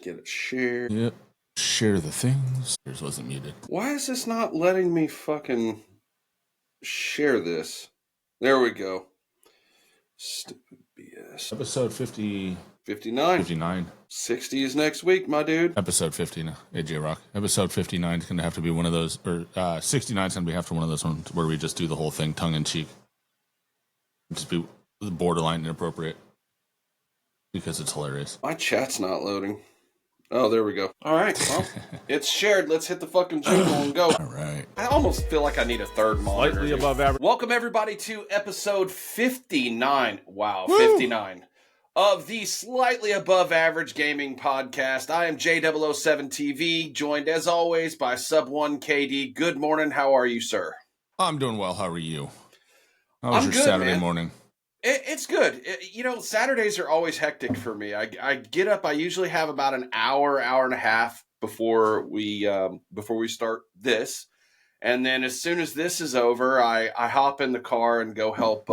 Get it shared. Yep. Share the things. Yours wasn't muted. Why is this not letting me fucking share this? There we go. Stupid BS. Episode 59. 59. 60 is next week, my dude. Episode 59. AJ Rock. Episode 59 is going to have to be one of those, or 69 is going to have to be one of those ones where we just do the whole thing tongue in cheek. Just be borderline inappropriate because it's hilarious. My chat's not loading. Oh, there we go. All right, well, it's shared. Let's hit the fucking jingle and go. All right. I almost feel like I need a third monitor. Slightly above average. Welcome, everybody, to episode 59. Wow, 59. Of the Slightly Above Average Gaming Podcast. I am J007TV, joined as always by Sub1KD. Good morning. How are you, sir? I'm doing well. How are you? How was I'm your good, Saturday man. morning? It's good. Saturdays are always hectic for me. I get up. I usually have about an hour and a half before we start this, and then as soon as this is over, I hop in the car and go help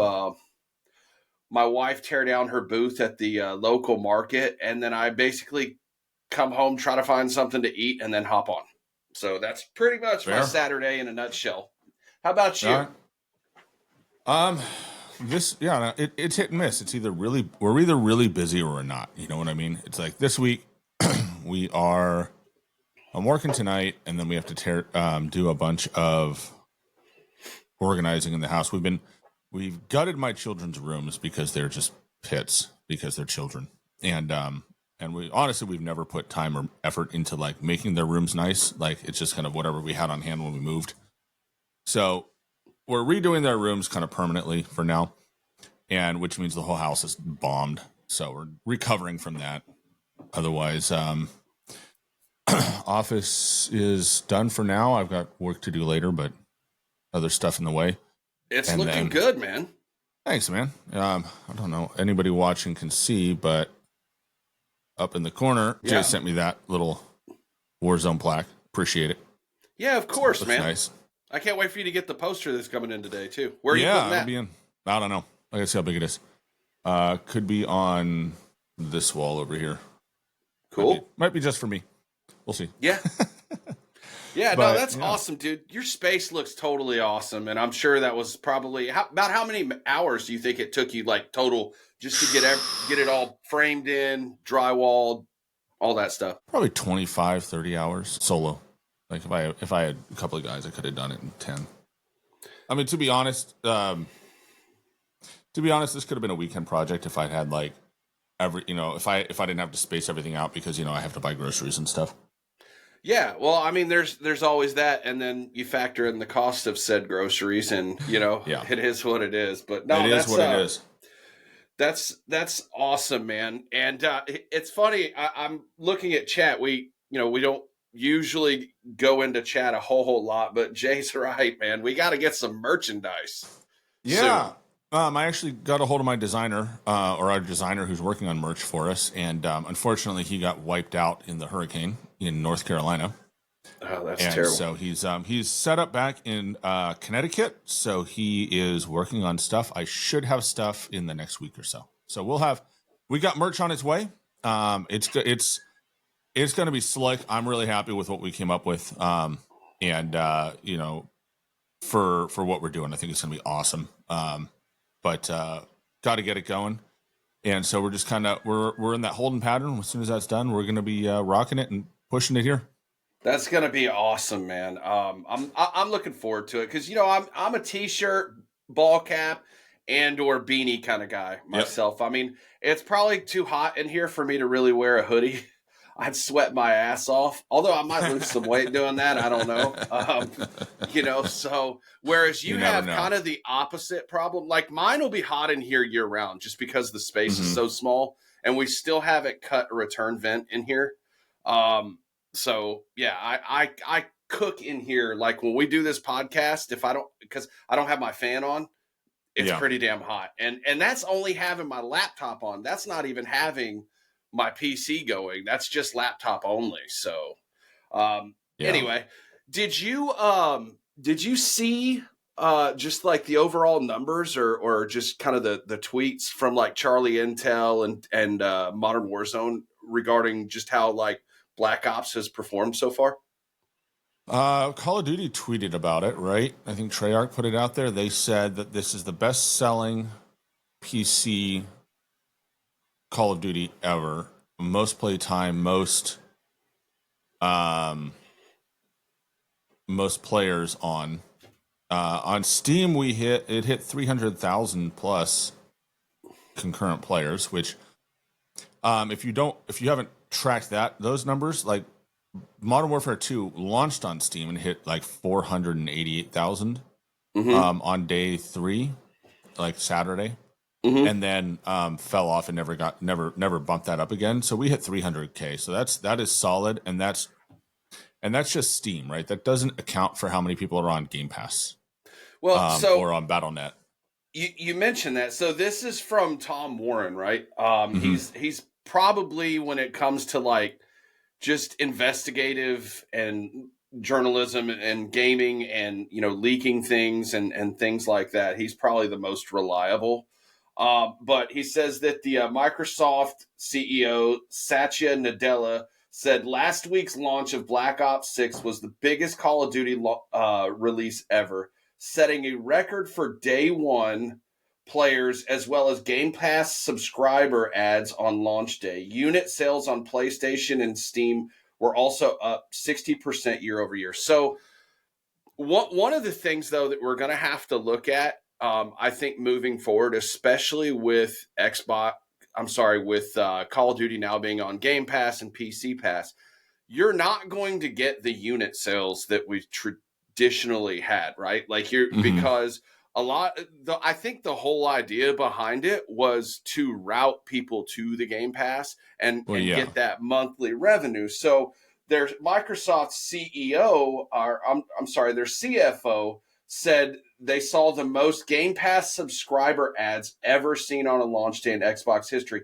my wife tear down her booth at the local market, and then I basically come home, try to find something to eat, and then hop on. So that's pretty much my Saturday in a nutshell. How about you? It's hit and miss. It's we're either really busy or we're not. You know what I mean? It's like this week I'm working tonight, and then we have to do a bunch of organizing in the house. We've gutted my children's rooms because they're just pits because they're children, and we've never put time or effort into like making their rooms nice. Like it's just kind of whatever we had on hand when we moved. So we're redoing their rooms kind of permanently for now, and which means the whole house is bombed. So we're recovering from that. Otherwise, office is done for now. I've got work to do later, but other stuff in the way. It's looking good, man. Thanks, man. I don't know. Anybody watching can see, but up in the corner, Jay sent me that little Warzone plaque. Appreciate it. Yeah, of course, man. Nice. I can't wait for you to get the poster that's coming in today, too. Where are you putting that? Be in. I don't know. I gotta see how big it is. Could be on this wall over here. Cool. Might be just for me. We'll see. Yeah. Yeah, but, no, that's awesome, dude. Your space looks totally awesome, and I'm sure that was probably about how many hours do you think it took you, like total, just to get it all framed in, drywalled, all that stuff? Probably 25, 30 hours solo. Like if I had a couple of guys, I could have done it in 10. I mean, to be honest, this could have been a weekend project if I had like if I didn't have to space everything out because I have to buy groceries and stuff. Yeah, well, I mean, there's always that, and then you factor in the cost of said groceries, and it is what it is. But no, it is. That's awesome, man. And it's funny. I'm looking at chat. We don't usually go into chat a whole lot, but Jay's right, man. We got to get some merchandise. Yeah. I actually got a hold of my designer, or our designer who's working on merch for us, and unfortunately, he got wiped out in the hurricane in North Carolina. Oh, that's terrible. So he's set up back in Connecticut. So he is working on stuff. I should have stuff in the next week or so. So we got merch on its way. It's going to be slick. I'm really happy with what we came up with. For what we're doing, I think it's going to be awesome. But got to get it going. And so we're just we're in that holding pattern. As soon as that's done, we're going to be rocking it and pushing it here. That's going to be awesome, man. I'm looking forward to it because, I'm a t-shirt, ball cap, and or beanie kind of guy myself. Yep. I mean, it's probably too hot in here for me to really wear a hoodie. I'd sweat my ass off, although I might lose some weight doing that. I don't know. So whereas you have kind of the opposite problem, like mine will be hot in here year round just because the space is so small and we still haven't cut a return vent in here. So yeah, I cook in here. Like when we do this podcast, because I don't have my fan on, it's pretty damn hot. And that's only having my laptop on. That's not even having my PC going. That's just laptop only. So, anyway, did you see, just like the overall numbers or just kind of the tweets from like Charlie Intel and Modern Warzone regarding just how like Black Ops has performed so far? Call of Duty tweeted about it, right? I think Treyarch put it out there. They said that this is the best-selling PC Call of Duty ever. Most play time, most players on Steam. It hit 300,000 plus concurrent players, which if you haven't tracked those numbers, like Modern Warfare 2 launched on Steam and hit like 488,000 on day 3, like Saturday, and then fell off and never bumped that up again. So we hit 300K. So that is solid, and that's just Steam, right? That doesn't account for how many people are on Game Pass, or on BattleNet. You mentioned that. So this is from Tom Warren, right? He's probably, when it comes to like just investigative and journalism and gaming and, you know, leaking things and things like that, he's probably the most reliable. But he says that the Microsoft CEO Satya Nadella said last week's launch of Black Ops 6 was the biggest Call of Duty release ever, setting a record for day one players as well as Game Pass subscriber ads on launch day. Unit sales on PlayStation and Steam were also up 60% year over year. So one of the things, though, that we're going to have to look at, I think, moving forward, especially with Call of Duty now being on Game Pass and PC Pass, you're not going to get the unit sales that we've traditionally had, right? Like because I think the whole idea behind it was to route people to the Game Pass and get that monthly revenue. So their Microsoft CEO, their CFO said they saw the most Game Pass subscriber ads ever seen on a launch day in Xbox history,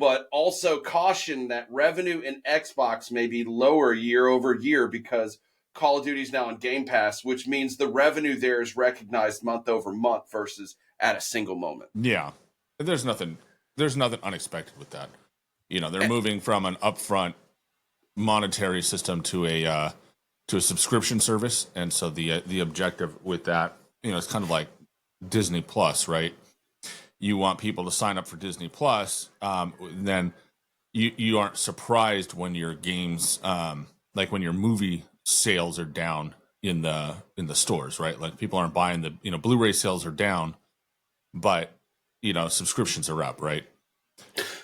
but also cautioned that revenue in Xbox may be lower year over year because Call of Duty is now on Game Pass, which means the revenue there is recognized month over month versus at a single moment. Yeah, there's nothing unexpected with that. You know, they're moving from an upfront monetary system to a subscription service, and so the objective with that, you know, it's kind of like Disney Plus, right? You want people to sign up for Disney Plus, then you aren't surprised when your games, like when your movie sales are down in the stores, right? Like people aren't buying Blu-ray sales are down, but subscriptions are up, right?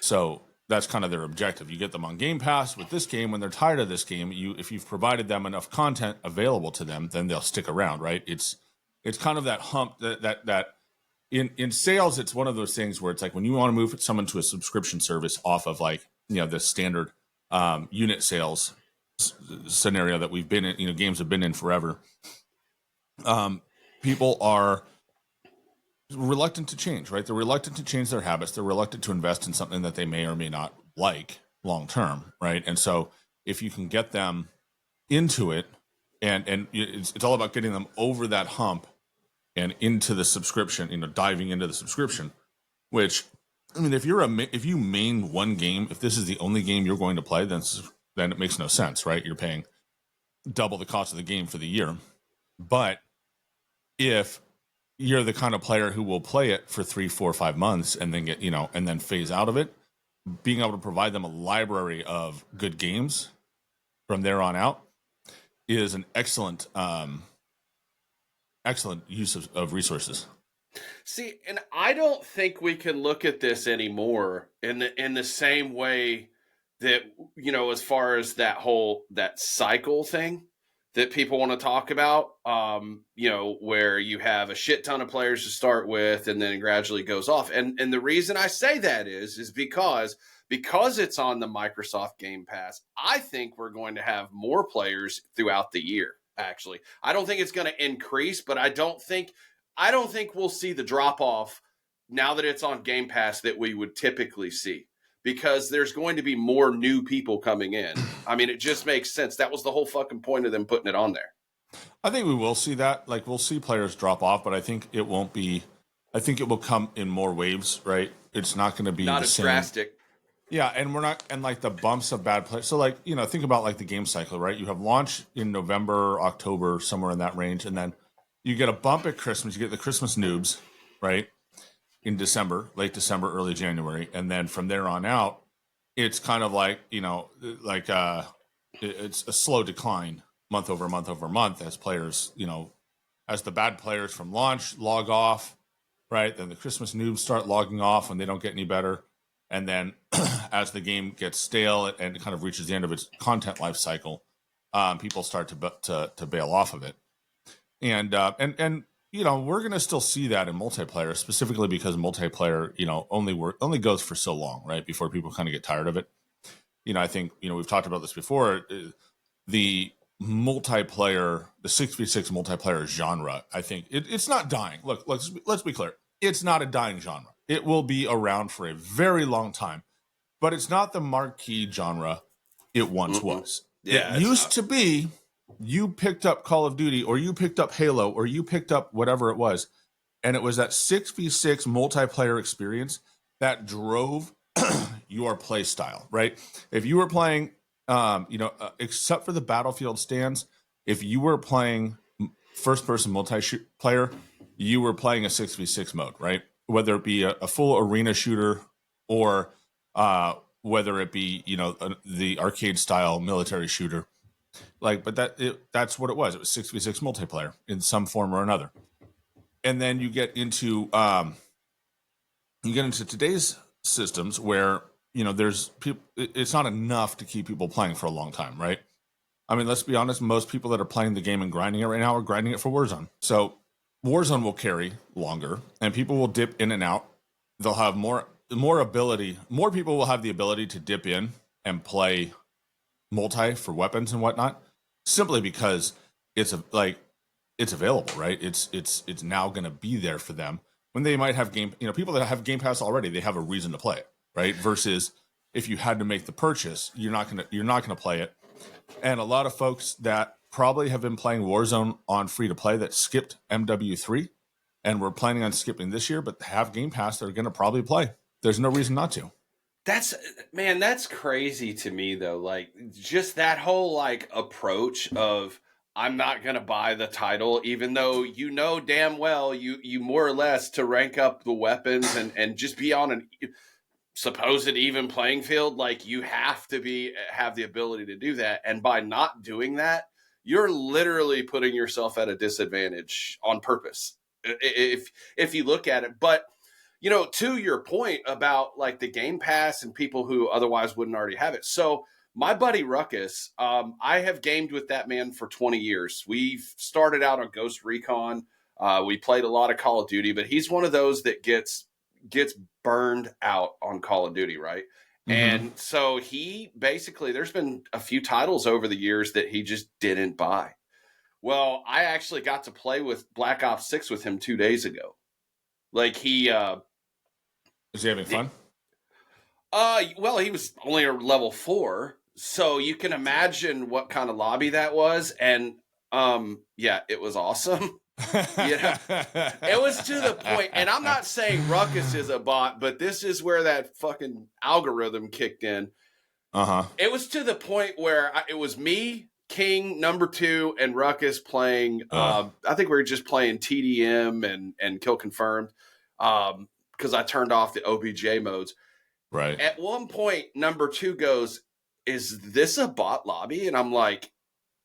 So that's kind of their objective. You get them on Game Pass with this game. When they're tired of this game, if you've provided them enough content available to them, then they'll stick around, right? It's kind of that hump that in sales, it's one of those things where it's like when you want to move someone to a subscription service off of the standard unit sales scenario that we've been in, games have been in forever. People are reluctant to change, right? They're reluctant to change their habits. They're reluctant to invest in something that they may or may not like long term, right? And so if you can get them into it, and it's all about getting them over that hump and into the subscription, diving into the subscription, which, I mean, if you main one game, if this is the only game you're going to play, then it makes no sense, right? You're paying double the cost of the game for the year. But if you're the kind of player who will play it for 3, 4, 5 months and then and then phase out of it, being able to provide them a library of good games from there on out is an excellent use of resources. See, and I don't think we can look at this anymore in the same way that, as far as that cycle thing that people want to talk about, where you have a shit ton of players to start with and then it gradually goes off. And the reason I say that is because it's on the Microsoft Game Pass, I think we're going to have more players throughout the year, actually. I don't think it's going to increase, but I don't think we'll see the drop off now that it's on Game Pass that we would typically see, because there's going to be more new people coming in. I mean, it just makes sense. That was the whole fucking point of them putting it on there. I think we will see that. Like, we'll see players drop off, but I think it will come in more waves, right? It's not going to be not as drastic. Yeah, and we're not, and like the bumps of bad play. So, like, think about like the game cycle, right? You have launch in November, October, somewhere in that range, and then you get a bump at Christmas. You get the Christmas noobs, right? In December, late December, early January, and then from there on out, it's kind of like like it's a slow decline month over month as players, as the bad players from launch log off, right? Then the Christmas noobs start logging off when they don't get any better, and then as the game gets stale and kind of reaches the end of its content life cycle, people start to bail off of it, and we're going to still see that in multiplayer, specifically because multiplayer, only goes for so long, right? Before people kind of get tired of it. I think we've talked about this before. The multiplayer, the 6v6 multiplayer genre, I think it's not dying. Look, let's be clear. It's not a dying genre. It will be around for a very long time, but it's not the marquee genre it once was. Yeah, it used to be. You picked up Call of Duty, or you picked up Halo, or you picked up whatever it was, and it was that 6v6 multiplayer experience that drove your play style, right? If you were playing, except for the Battlefield stands, if you were playing first-person multiplayer, you were playing a 6v6 mode, right? Whether it be a full arena shooter or whether it be, the arcade-style military shooter. But that's what it was. It was 6v6 multiplayer in some form or another. And then you get into today's systems where there's people. It's not enough to keep people playing for a long time, right? I mean, let's be honest. Most people that are playing the game and grinding it right now are grinding it for Warzone. So Warzone will carry longer, and people will dip in and out. They'll have more ability. More people will have the ability to dip in and play multi for weapons and whatnot, simply because it's available, right? It's now going to be there for them when they might have people that have Game Pass already. They have a reason to play it, right? Versus if you had to make the purchase, you're not gonna play it. And a lot of folks that probably have been playing Warzone on free to play that skipped MW3 and were planning on skipping this year, but have Game Pass, they're going to probably play. There's no reason not to. That's crazy to me though. Like just that whole like approach of I'm not gonna buy the title, even though damn well you more or less to rank up the weapons and just be on an supposed even playing field. Like you have to have the ability to do that, and by not doing that, you're literally putting yourself at a disadvantage on purpose. If you look at it, but to your point about like the Game Pass and people who otherwise wouldn't already have it. So my buddy Ruckus, I have gamed with that man for 20 years. We've started out on Ghost Recon. We played a lot of Call of Duty, but he's one of those that gets burned out on Call of Duty, right? Mm-hmm. And so he basically, there's been a few titles over the years that he just didn't buy. Well, I actually got to play with Black Ops 6 with him 2 days ago. Like he is he having fun? Well, he was only a level 4, so you can imagine what kind of lobby that was, and yeah, it was awesome. It was to the point, and I'm not saying Ruckus is a bot, but this is where that fucking algorithm kicked in. It was to the point where it was me, King, number 2, and Ruckus playing. I think we were just playing TDM and Kill Confirmed. Because I turned off the OBJ modes. Right. At one point, number 2 goes, "Is this a bot lobby?" And I'm like,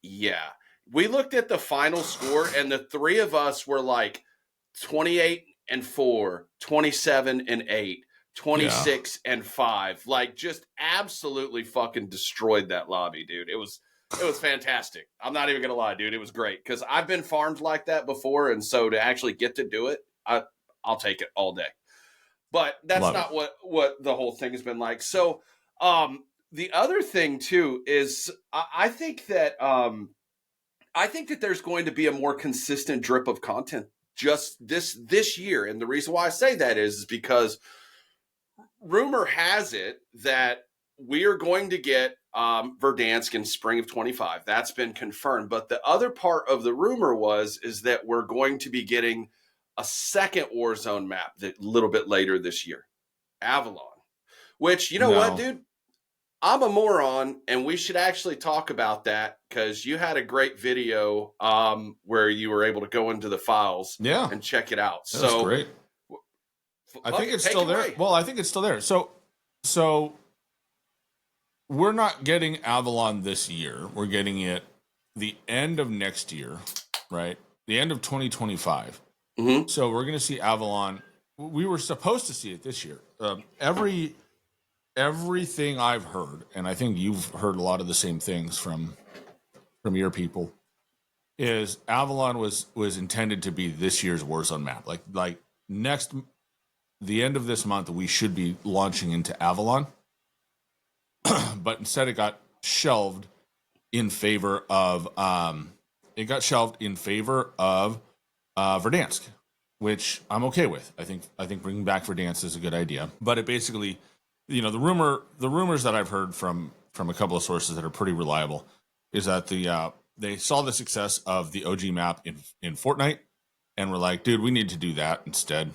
"Yeah." We looked at the final score, and the 3 of us were like 28-4, 27-8, 26-5. Like, just absolutely fucking destroyed that lobby, dude. It was fantastic. I'm not even gonna lie, dude. It was great because I've been farmed like that before, and so to actually get to do it, I'll take it all day. But that's not what the whole thing has been like. So the other thing too is I think that there's going to be a more consistent drip of content just this year, and the reason why I say that is because rumor has it that we are going to get Verdansk in spring of 25. That's been confirmed. But the other part of the rumor is that we're going to be getting a second Warzone map that a little bit later this year, Avalon. Which, you know what, No. dude? I'm a moron, and we should actually talk about that because you had a great video where you were able to go into the files Yeah, and check it out. that was So, great. I fuck think it, it's take still it there. away. Well, I think it's still there. So we're not getting Avalon this year. We're getting it the end of next year, right? The end of 2025. Mm-hmm. So we're going to see Avalon. We were supposed to see it this year. Everything I've heard, and I think you've heard a lot of the same things from your people, is Avalon was intended to be this year's Warzone map. Like next the end of this month, we should be launching into Avalon, but instead it got shelved in favor of Verdansk, which I'm okay with. I think bringing back Verdansk is a good idea. But it basically, the rumors that I've heard from a couple of sources that are pretty reliable is that they saw the success of the OG map in Fortnite and were like, dude, we need to do that instead.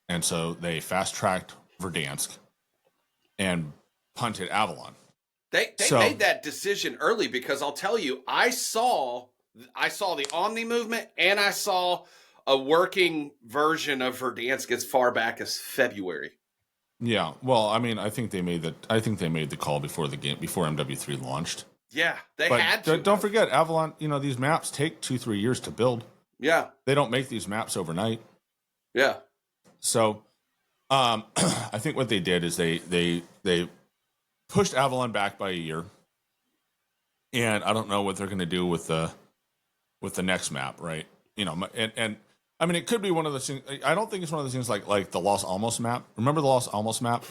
And so they fast tracked Verdansk and punted Avalon. They made that decision early because I'll tell you, I saw the Omni movement and I saw a working version of Verdansk as far back as February. Yeah, well, I mean, I think they made the call before MW3 launched. Yeah, they had to. Don't forget, Avalon. These maps take 2-3 years to build. Yeah, they don't make these maps overnight. Yeah. So, I think what they did is they pushed Avalon back by a year, and I don't know what they're going to do with the next map, right? And I mean, it could be one of those things. I don't think it's one of those things like the Los Alamos map. Remember the Los Alamos map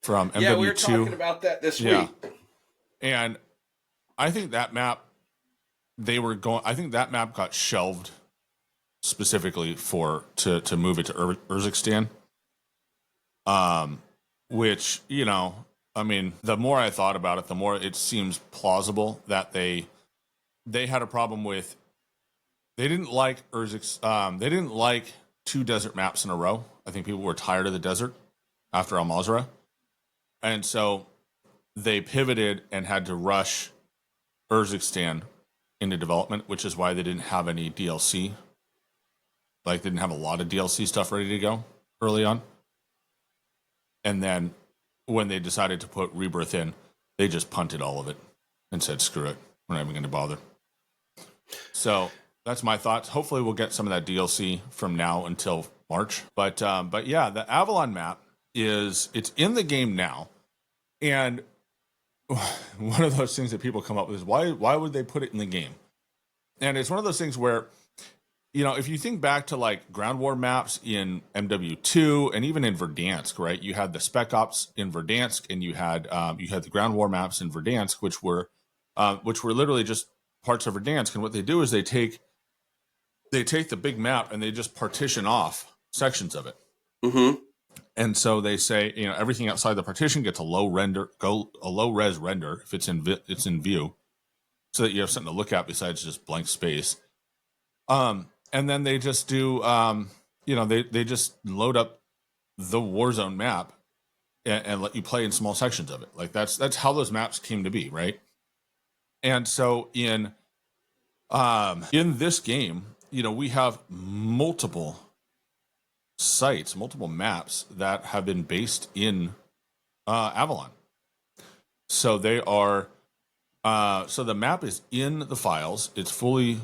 from MW2? Yeah, we were talking about that this week. And I think that map I think that map got shelved specifically to move it to Urzikstan. Which, I mean, the more I thought about it, the more it seems plausible that they had a problem with. They didn't like they didn't like 2 desert maps in a row. I think people were tired of the desert after Al Mazrah. And so they pivoted and had to rush Urzikstan into development, which is why they didn't have any DLC. Like, they didn't have a lot of DLC stuff ready to go early on. And then when they decided to put Rebirth in, they just punted all of it and said, screw it. We're not even going to bother. So that's my thoughts. Hopefully we'll get some of that DLC from now until March. But yeah, the Avalon map it's in the game now. And one of those things that people come up with is why would they put it in the game? And it's one of those things where, if you think back to like ground war maps in MW2 and even in Verdansk, right? You had the Spec Ops in Verdansk, and you had the ground war maps in Verdansk, which were literally just parts of Verdansk. And what they do is they take the big map and they just partition off sections of it. Mm-hmm. And so they say, everything outside the partition gets a low res render if it's in view, so that you have something to look at besides just blank space. And then they just do, they just load up the Warzone map and let you play in small sections of it. Like that's how those maps came to be, right? And so in this game, we have multiple sites, multiple maps that have been based in Avalon. So they are, so the map is in the files. It's fully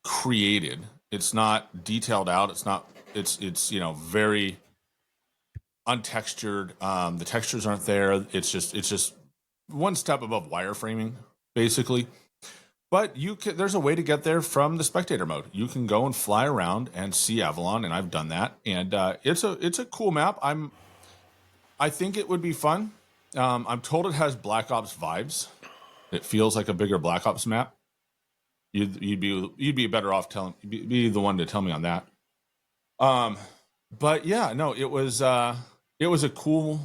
created. It's not detailed out. It's very untextured. The textures aren't there. It's just one step above wireframing, basically. But there's a way to get there from the spectator mode. You can go and fly around and see Avalon, and I've done that. And it's a cool map. I think it would be fun. I'm told it has Black Ops vibes. It feels like a bigger Black Ops map. You'd be better off be the one to tell me on that. But yeah, no, it was a cool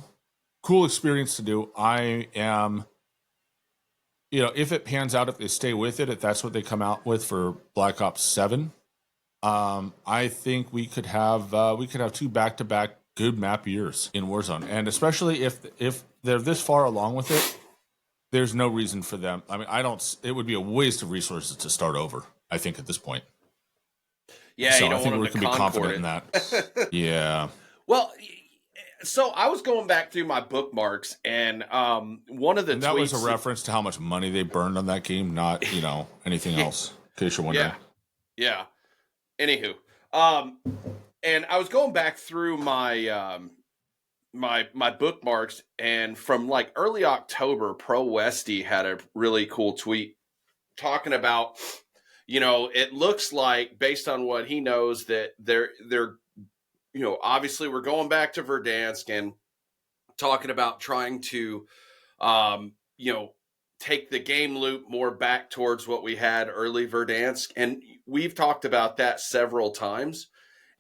experience to do. I am, if it pans out, if they stay with it, if that's what they come out with for Black Ops 7, I think we could have 2 back-to-back good map years in Warzone, and especially if they're this far along with it, there's no reason for them. I mean, I don't. It would be a waste of resources to start over. I think at this point. Yeah, So you I don't think want we them to can be confident concord in that. it. Yeah. Well, so I was going back through my bookmarks, and one of the And that was a tweets. reference to how much money they burned on that game, not anything else. In case you're wondering. Yeah. Anywho, and I was going back through my my bookmarks, and from like early October, Pro Westy had a really cool tweet talking about, it looks like based on what he knows that they're obviously we're going back to Verdansk and talking about trying to um, you know take the game loop more back towards what we had early Verdansk, and we've talked about that several times.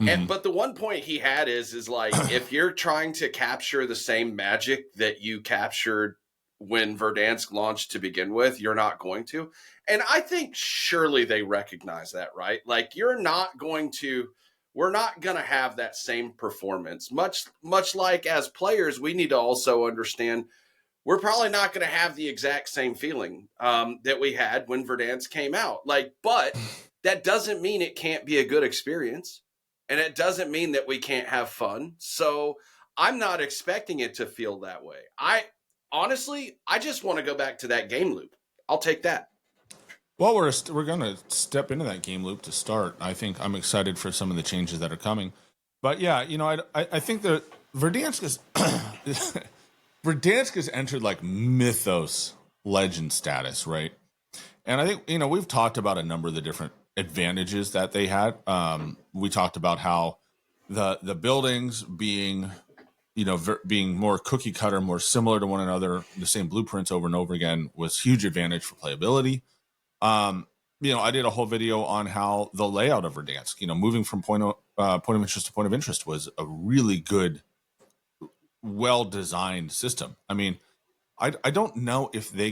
Mm-hmm. But the one point he had is like, if you're trying to capture the same magic that you captured when Verdansk launched to begin with, you're not going to. And I think surely they recognize that, right? Like we're not going to have that same performance. Much like as players, we need to also understand we're probably not going to have the exact same feeling that we had when Verdansk came out. But that doesn't mean it can't be a good experience. And it doesn't mean that we can't have fun. So I'm not expecting it to feel that way. Honestly, I just want to go back to that game loop. I'll take that. Well, we're going to step into that game loop to start. I think I'm excited for some of the changes that are coming. But yeah, I think that Verdansk is Verdansk has entered like mythos legend status, right? And I think we've talked about a number of the different advantages that they had. We talked about how the buildings being being more cookie cutter, more similar to one another, the same blueprints over and over again was huge advantage for playability. I did a whole video on how the layout of Verdansk, moving from point of interest to point of interest was a really good, well-designed system. I mean, I don't know if they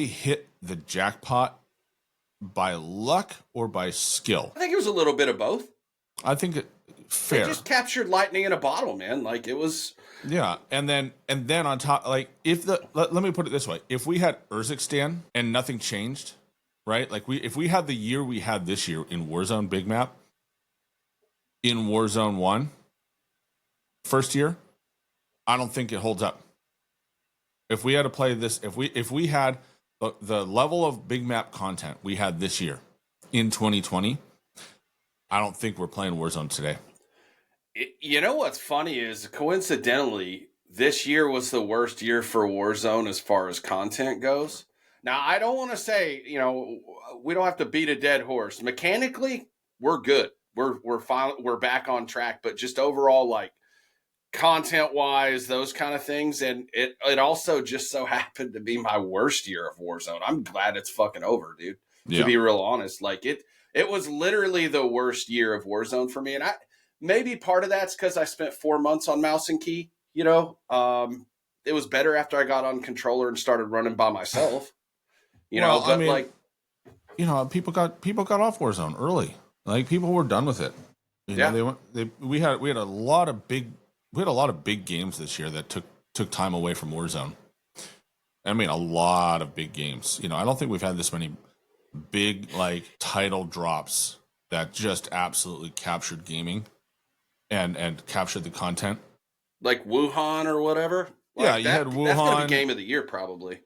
hit the jackpot by luck or by skill. I think it was a little bit of both. I think fair. They just captured lightning in a bottle, man. Like it was. Yeah, and then on top, like let me put it this way: if we had Urzikstan and nothing changed, right? Like if we had the year we had this year in Warzone Big Map, in Warzone 1, first year, I don't think it holds up. If we had to play this, if we had the level of Big Map content we had this year in 2020, I don't think we're playing Warzone today. You know what's funny is, coincidentally, this year was the worst year for Warzone as far as content goes. Now, I don't want to say, we don't have to beat a dead horse. Mechanically, we're good. We're fine. We're back on track. But just overall, like content-wise, those kind of things, and it also just so happened to be my worst year of Warzone. I'm glad it's fucking over, dude. To be real honest, like it was literally the worst year of Warzone for me, and maybe part of that's because I spent 4 months on mouse and key. It was better after I got on controller and started running by myself. People got off Warzone early. Like people were done with it. We had a lot of big games this year that took time away from Warzone. I mean, a lot of big games. I don't think we've had this many big like title drops that just absolutely captured gaming and captured the content, like Wuhan or whatever. Like you had Wuhan. That's gonna be game of the year, probably.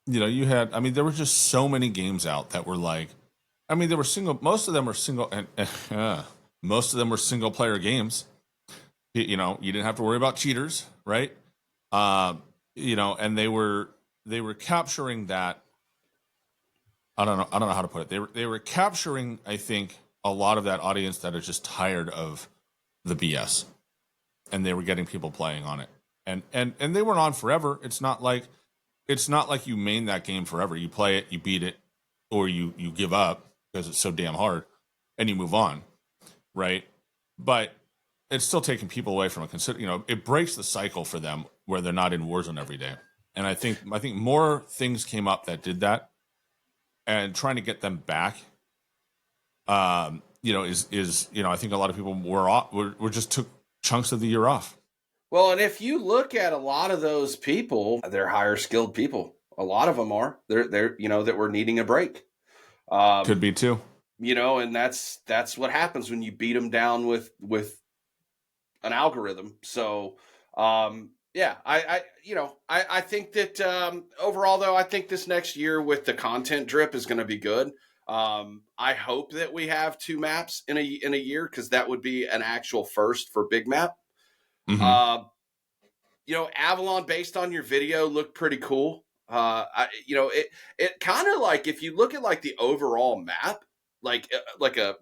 You had. I mean, there were just so many games out that were like. I mean, there were single. Most of them were single, and most of them were single player games. You didn't have to worry about cheaters, right? And they were capturing that. I don't know how to put it. They were capturing, I think, a lot of that audience that is just tired of the BS, and they were getting people playing on it, and they weren't on forever. It's not like you main that game forever. You play it, you beat it, or you give up because it's so damn hard, and you move on, right? But it's still taking people away from it. It breaks the cycle for them where they're not in Warzone every day. And I think more things came up that did that, and trying to get them back I think a lot of people were just took chunks of the year off. Well, and if you look at a lot of those people, they're higher skilled people. A lot of them are. They're that we're needing a break. Could be too. And that's what happens when you beat them down with an algorithm. So, yeah, I think that overall, though, I think this next year with the content drip is going to be good. I hope that we have 2 maps in a year, because that would be an actual first for big map. Mm-hmm. Avalon, based on your video, looked pretty cool. It kind of like, if you look at like the overall map, like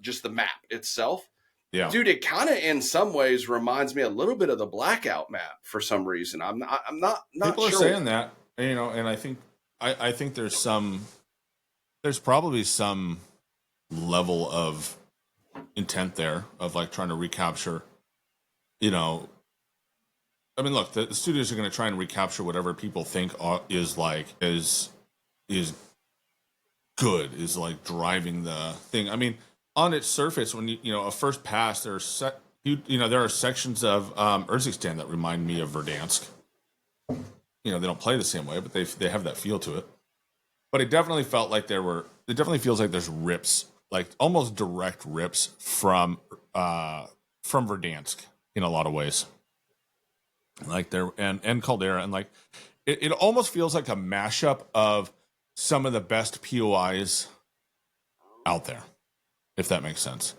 just the map itself. Yeah, dude, it kind of in some ways reminds me a little bit of the Blackout map for some reason. I'm not people sure. Are saying that, and I think there's probably some level of intent there of like trying to recapture, I mean, look, the studios are going to try and recapture whatever people think is good, is like driving the thing. I mean, on its surface, when a first pass, there are sections of Urzikstan that remind me of Verdansk. They don't play the same way, but they have that feel to it. But it definitely felt like it definitely feels like there's rips, like almost direct rips from Verdansk in a lot of ways. Like there and Caldera, and like it almost feels like a mashup of some of the best POIs out there, if that makes sense.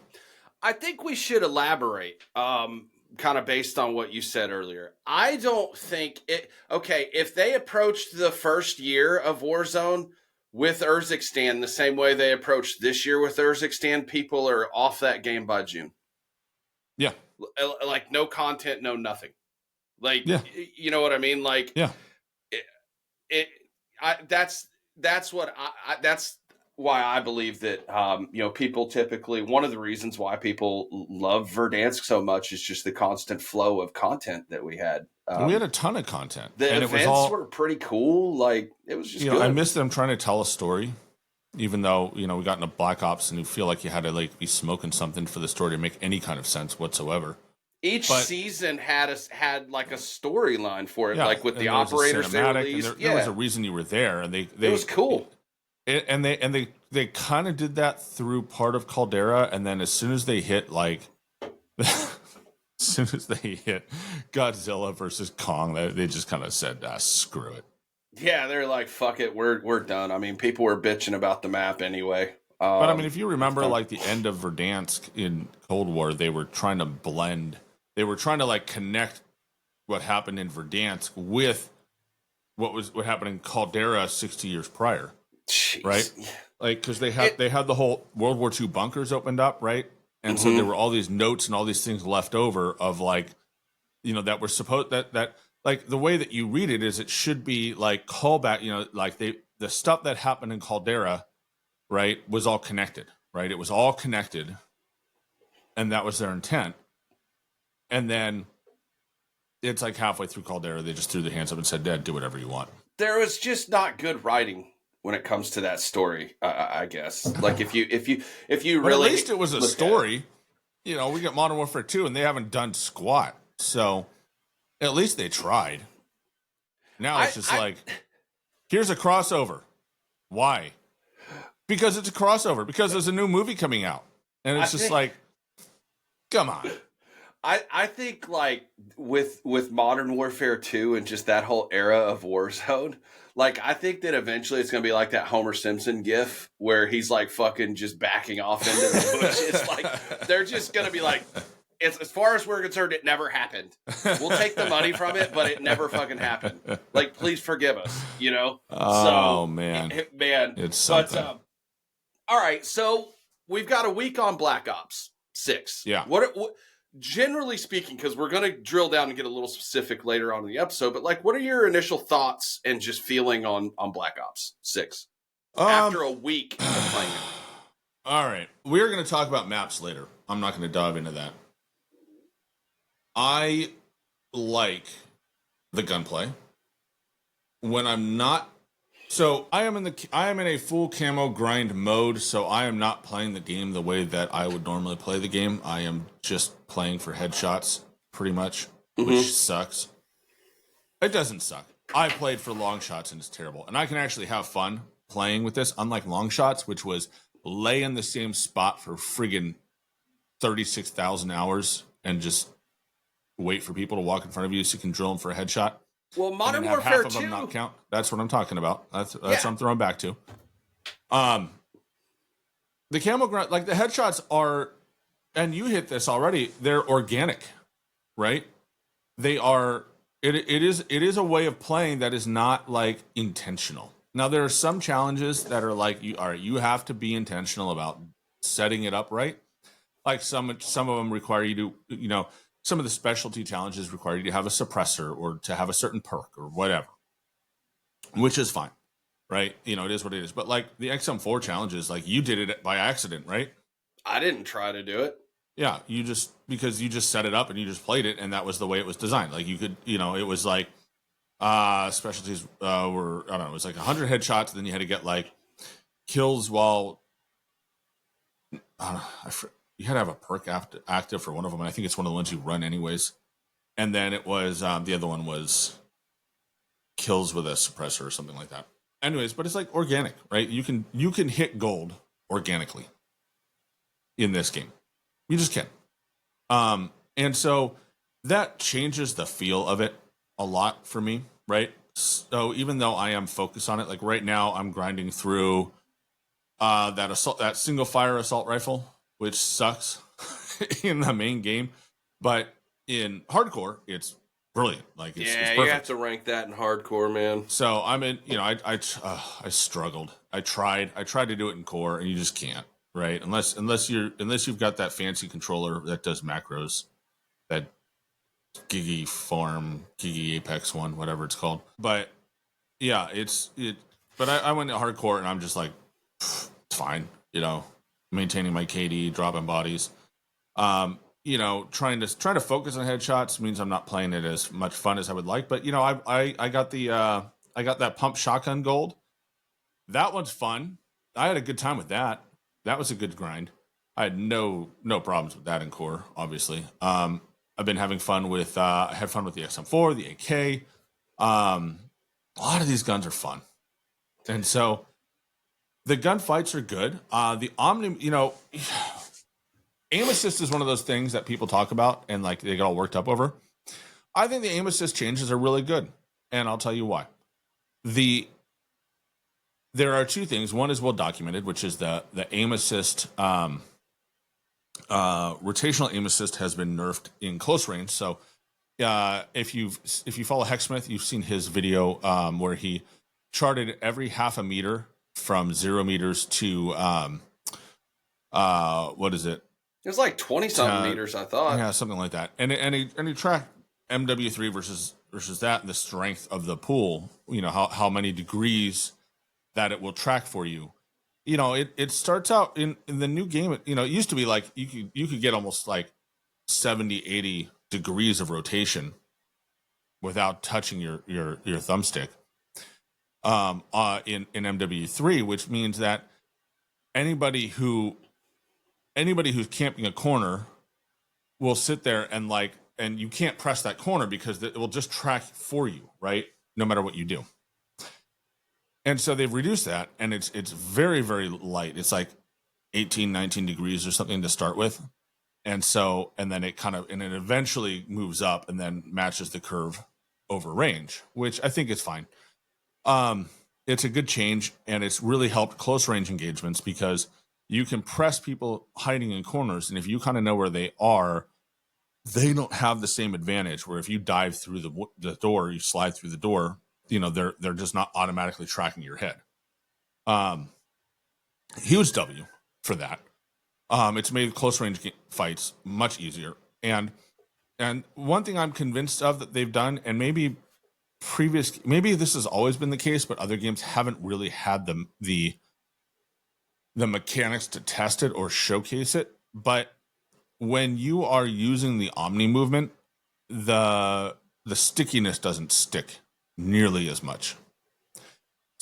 I think we should elaborate, kind of based on what you said earlier. I don't think it. Okay, if they approached the first year of Warzone with Urzikstan the same way they approached this year with Urzikstan, people are off that game by June. Yeah, like no content, no nothing. Like, yeah. You know what I mean? Like, yeah. That's why I believe that, people typically, one of the reasons why people love Verdansk so much is just the constant flow of content that we had. We had a ton of content. The events were pretty cool. Like, it was just good. I miss them trying to tell a story, even though, we got into Black Ops and you feel like you had to like be smoking something for the story to make any kind of sense whatsoever. Each season had like a storyline for it, like with the operators they released. There was a reason you were there, and it was cool. They kind of did that through part of Caldera, and then as soon as they hit Godzilla versus Kong, they just kind of said, "Screw it." Yeah, they're like, "Fuck it, we're done." I mean, people were bitching about the map anyway. But I mean, if you remember, like the end of Verdansk in Cold War, they were trying to blend. They were trying to like connect what happened in Verdansk with what happened in Caldera 60 years prior. Jeez. Right? Like, because they had the whole World War II bunkers opened up, right? And so there were all these notes and all these things left over of like, that were supposed that like the way that you read it is it should be like callback, like the stuff that happened in Caldera, right, was all connected, right? It was all connected, and that was their intent. And then it's like halfway through Caldera, they just threw their hands up and said, "Dad, do whatever you want." There was just not good writing when it comes to that story, I guess. Like if you but really, at least it was a story. We got Modern Warfare 2, and they haven't done squat, so at least they tried. Now it's just like, here's a crossover. Why? Because it's a crossover. Because there's a new movie coming out, and it's just like, come on. I think like with Modern Warfare 2 and just that whole era of Warzone, like I think that eventually it's gonna be like that Homer Simpson gif where he's like fucking just backing off into the bush. It's like they're just gonna be like, as far as we're concerned, it never happened. We'll take the money from it, but it never fucking happened. Like, please forgive us, Oh man, it's something. But, all right, so we've got a week on Black Ops 6. Yeah. What generally speaking, because we're going to drill down and get a little specific later on in the episode, but like, what are your initial thoughts and just feeling on Black Ops 6 after a week of playing it? All right, we're going to talk about maps later. I'm not going to dive into that. I like the gunplay. When I'm not So I am in a full camo grind mode, so I am not playing the game the way that I would normally play the game. I am just playing for headshots, pretty much, which sucks. It doesn't suck. I played for long shots and it's terrible. And I can actually have fun playing with this, unlike long shots, which was lay in the same spot for friggin' 36,000 hours and just wait for people to walk in front of you so you can drill them for a headshot. Well, Modern Warfare Warfare half of 2. them not count. That's what I'm talking about. That's what I'm throwing back to. The camo grind, like the headshots are, and you hit this already. They're organic, right? They are. It is a way of playing that is not like intentional. Now there are some challenges that are like you have to be intentional about setting it up right. Like some of them require you to, some of the specialty challenges require you to have a suppressor or to have a certain perk or whatever, which is fine, right? It is what it is. But like the XM4 challenges, like you did it by accident, right? I didn't try to do it. Yeah, because you just set it up and you just played it, and that was the way it was designed. Like you could, it was like specialties were, I don't know, it was like 100 headshots, and then you had to get like kills while you had to have a perk active for one of them, and I think it's one of the ones you run anyways. And then it was the other one was kills with a suppressor or something like that. Anyways, but it's like organic, right? You can hit gold organically in this game. You just can. And so that changes the feel of it a lot for me, right? So even though I am focused on it, like right now I'm grinding through that single fire assault rifle, which sucks in the main game, but in hardcore it's brilliant. Like it's perfect. You have to rank that in hardcore, man. So I'm in, I struggled. I tried to do it in core, and you just can't. Right, unless you've got that fancy controller that does macros, that Gigi Apex one, whatever it's called. But yeah, But I went to hardcore, and I'm just like, it's fine, maintaining my KD, dropping bodies. Trying to focus on headshots means I'm not playing it as much fun as I would like. But I got that pump shotgun gold. That one's fun. I had a good time with that. That was a good grind. I had no problems with that in core, obviously. I've been having fun with I had fun with the XM4, the AK. A lot of these guns are fun. And so the gunfights are good. The Omni, aim assist is one of those things that people talk about and like they get all worked up over. I think the aim assist changes are really good. And I'll tell you why. There are two things. One is well documented, which is the aim assist. Rotational aim assist has been nerfed in close range. So if you follow Hexsmith, you've seen his video where he charted every half a meter from 0 meters to what is it? It was like 20 something meters, I thought. Yeah, something like that. And he tracked MW3 versus that, and the strength of the pool. How many degrees that it will track for you. It starts out in the new game. It used to be like you could get almost like 70, 80 degrees of rotation without touching your thumbstick in MW3, which means that anybody who's camping a corner will sit there and you can't press that corner because it will just track for you, right? No matter what you do. And so they've reduced that, and it's very, very light. It's like 18, 19 degrees or something to start with. And then it eventually moves up and then matches the curve over range, which I think is fine. It's a good change, and it's really helped close range engagements because you can press people hiding in corners, and if you kind of know where they are, they don't have the same advantage where if you dive through the door, you slide through the door, they're just not automatically tracking your head. Huge W for that. It's made close range fights much easier. And one thing I'm convinced of that they've done, and maybe this has always been the case, but other games haven't really had the mechanics to test it or showcase it. But when you are using the Omni movement, the stickiness doesn't stick nearly as much.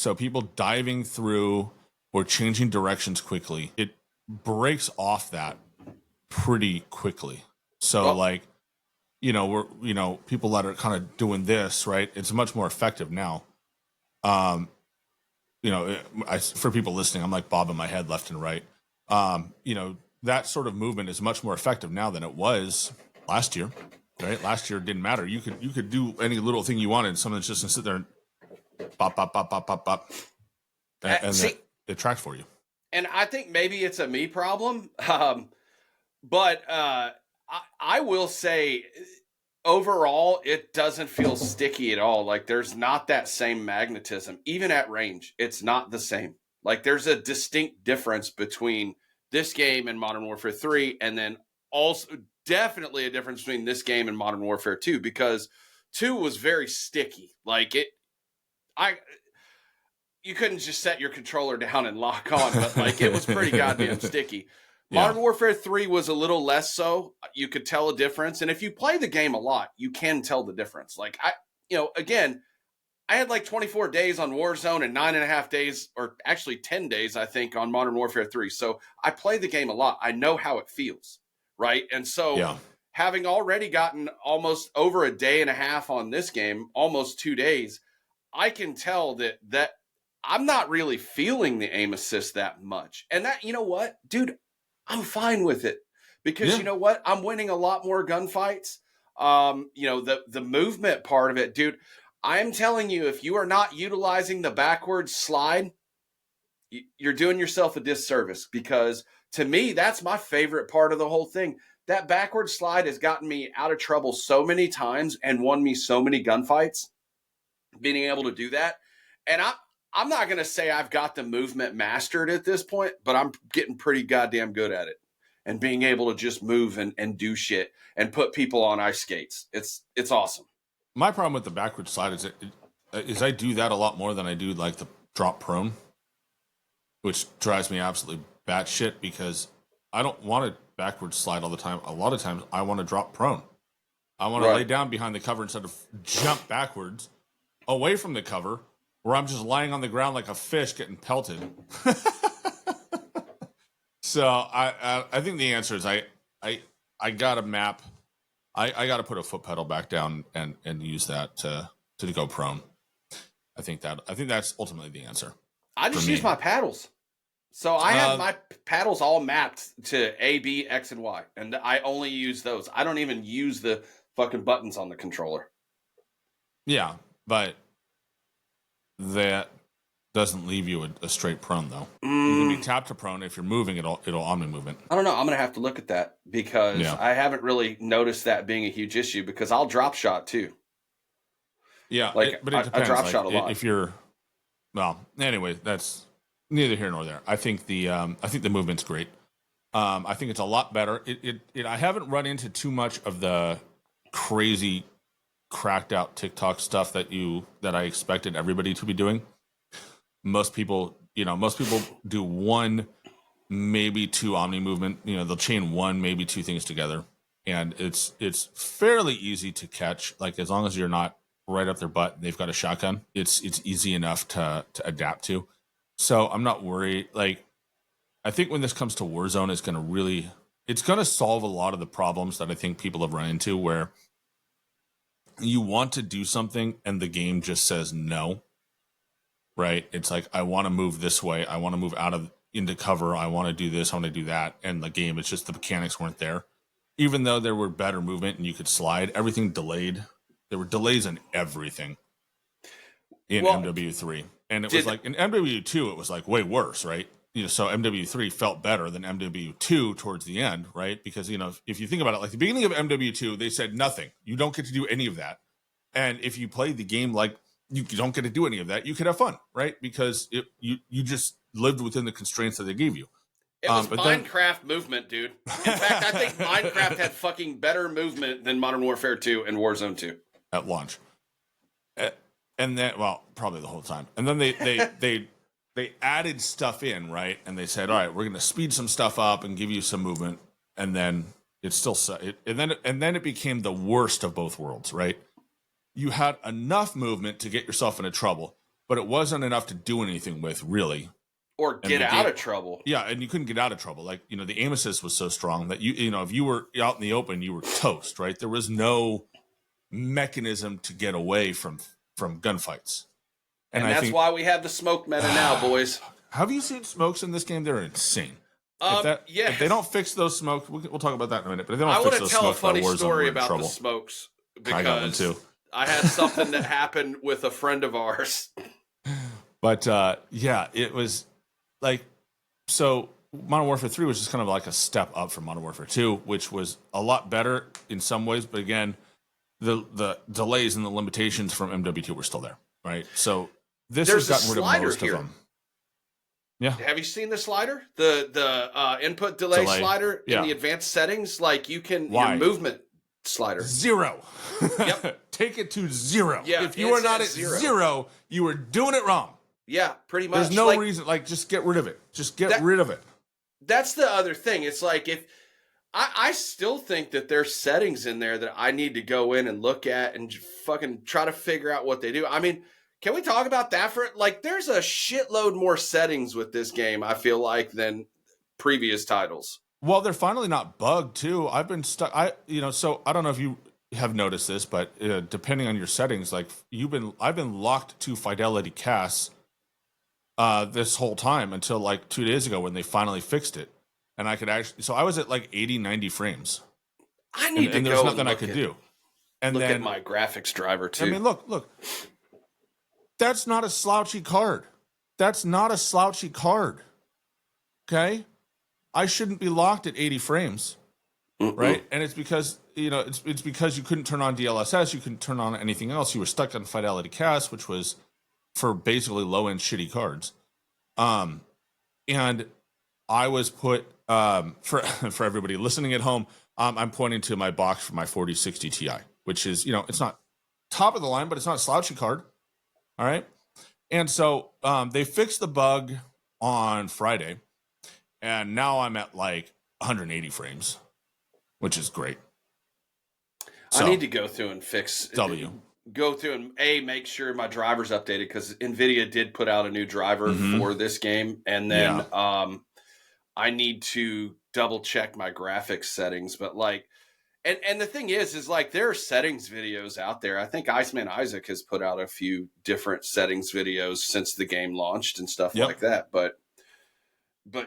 So people diving through or changing directions quickly, it breaks off that pretty quickly. So like, people that are kind of doing this, right? It's much more effective now. For people listening, I'm like bobbing my head left and right. That sort of movement is much more effective now than it was last year. Right? Last year it didn't matter. You could do any little thing you wanted, and someone's just gonna sit there and bop, bop, bop, bop, bop, bop. And it tracked for you. And I think maybe it's a me problem. But I will say overall, it doesn't feel sticky at all. Like there's not that same magnetism. Even at range, it's not the same. Like there's a distinct difference between this game and Modern Warfare 3, and then also definitely a difference between this game and Modern Warfare 2, because 2 was very sticky. Like you couldn't just set your controller down and lock on, but like it was pretty goddamn sticky. Modern Warfare 3 was a little less so. You could tell a difference. And if you play the game a lot, you can tell the difference. Like again, I had like 24 days on Warzone and 9.5 days, or actually 10 days, I think, on Modern Warfare 3. So I play the game a lot. I know how it feels, right? And so having already gotten almost over a day and a half on this game, almost 2 days, I can tell that I'm not really feeling the aim assist that much. And that, you know what, dude, I'm fine with it, because you know what? I'm winning a lot more gunfights. The movement part of it, dude, I'm telling you, if you are not utilizing the backwards slide, you're doing yourself a disservice, because to me, that's my favorite part of the whole thing. That backward slide has gotten me out of trouble so many times and won me so many gunfights, being able to do that. And I'm not going to say I've got the movement mastered at this point, but I'm getting pretty goddamn good at it, and being able to just move and do shit and put people on ice skates. It's awesome. My problem with the backward slide is I do that a lot more than I do like the drop prone, which drives me absolutely batshit, because I don't want to backward slide all the time. A lot of times I want to drop prone. I want to lay down behind the cover instead of jump backwards away from the cover, where I'm just lying on the ground like a fish getting pelted. So I think the answer is I got to map. I got to put a foot pedal back down and use that to go prone. I think that's ultimately the answer. I just use my paddles. So I have my paddles all mapped to A, B, X, and Y, and I only use those. I don't even use the fucking buttons on the controller. Yeah, but that doesn't leave you a straight prone, though. You can be tap to prone. If you're moving, it'll omni movement. I don't know. I'm going to have to look at that, because I haven't really noticed that being a huge issue, because I'll drop shot too. Yeah, but it depends. I drop shot a lot. If you're, anyway, that's neither here nor there. I think the movement's great. I think it's a lot better. I haven't run into too much of the crazy cracked out TikTok stuff that I expected everybody to be doing. Most people do one, maybe two omni movement. They'll chain one, maybe two things together, and it's fairly easy to catch. Like, as long as you're not right up their butt and they've got a shotgun, it's easy enough to adapt to. So I'm not worried. Like, I think when this comes to Warzone, it's going to solve a lot of the problems that I think people have run into, where you want to do something and the game just says no. Right? It's like, I want to move this way. I want to move into cover. I want to do this. I want to do that. And the game, it's just the mechanics weren't there. Even though there were better movement and you could slide, everything delayed. There were delays in everything in MW3. And it was like, in MW2, it was like way worse, right? So MW3 felt better than MW2 towards the end, right? Because, if you think about it, like the beginning of MW2, they said nothing. You don't get to do any of that. And if you play the game like you don't get to do any of that, you could have fun, right? Because you just lived within the constraints that they gave you. It was Minecraft movement, dude. In fact, I think Minecraft had fucking better movement than Modern Warfare 2 and Warzone 2. At launch. And then, probably the whole time. And then they added stuff in, right? And they said, all right, we're going to speed some stuff up and give you some movement. And then it's still, and then it became the worst of both worlds, right? You had enough movement to get yourself into trouble, but it wasn't enough to do anything with, really. Or get out of trouble. Yeah, and you couldn't get out of trouble. Like, the aim assist was so strong that if you were out in the open, you were toast, right? There was no mechanism to get away from gunfights. And that's why we have the smoke meta now, boys. Have you seen smokes in this game? They're insane. Yeah. If they don't fix those smokes, we'll talk about that in a minute. But if they don't I fix those smokes, want to tell a funny story about the smokes because I got one too. I had something that happened with a friend of ours. But yeah, it was like, so Modern Warfare 3 was just kind of like a step up from Modern Warfare 2, which was a lot better in some ways. But again, the delays and the limitations from MW2 were still there, right? So this has gotten rid of most of them. Yeah. Have you seen the slider? The input delay slider in the advanced settings? Like you can your movement slider. 0. Yep. Take it to 0. Yeah, if you are not at 0, you are doing it wrong. Yeah, pretty much. There's no reason. Like, just get rid of it. Just get rid of it. That's the other thing. It's like if I still think that there's settings in there that I need to go in and look at and fucking try to figure out what they do. I mean, can we talk about that for like? There's a shitload more settings with this game, I feel like, than previous titles. Well, they're finally not bugged too. I've been stuck. So I don't know if you have noticed this, but depending on your settings, like I've been locked to fidelity casts this whole time until like 2 days ago when they finally fixed it, and I could actually. So I was at like 80, 90 frames. And there's nothing I could do. And look then at my graphics driver too. I mean, look. That's not a slouchy card. That's not a slouchy card. Okay? I shouldn't be locked at 80 frames. Right? And it's because, it's because you couldn't turn on DLSS, you couldn't turn on anything else. You were stuck on Fidelity Cast, which was for basically low-end shitty cards. And I was put for everybody listening at home, I'm pointing to my box for my 4060 Ti, which is, it's not top of the line, but it's not a slouchy card. All right. And so they fixed the bug on Friday, and now I'm at like 180 frames, which is great. So, I need to go through and fix go through and make sure my driver's updated, because NVIDIA did put out a new driver for this game. And then I need to double check my graphics settings. But like, and the thing is like there are settings videos out there. I think Iceman Isaac has put out a few different settings videos since the game launched and stuff like that. But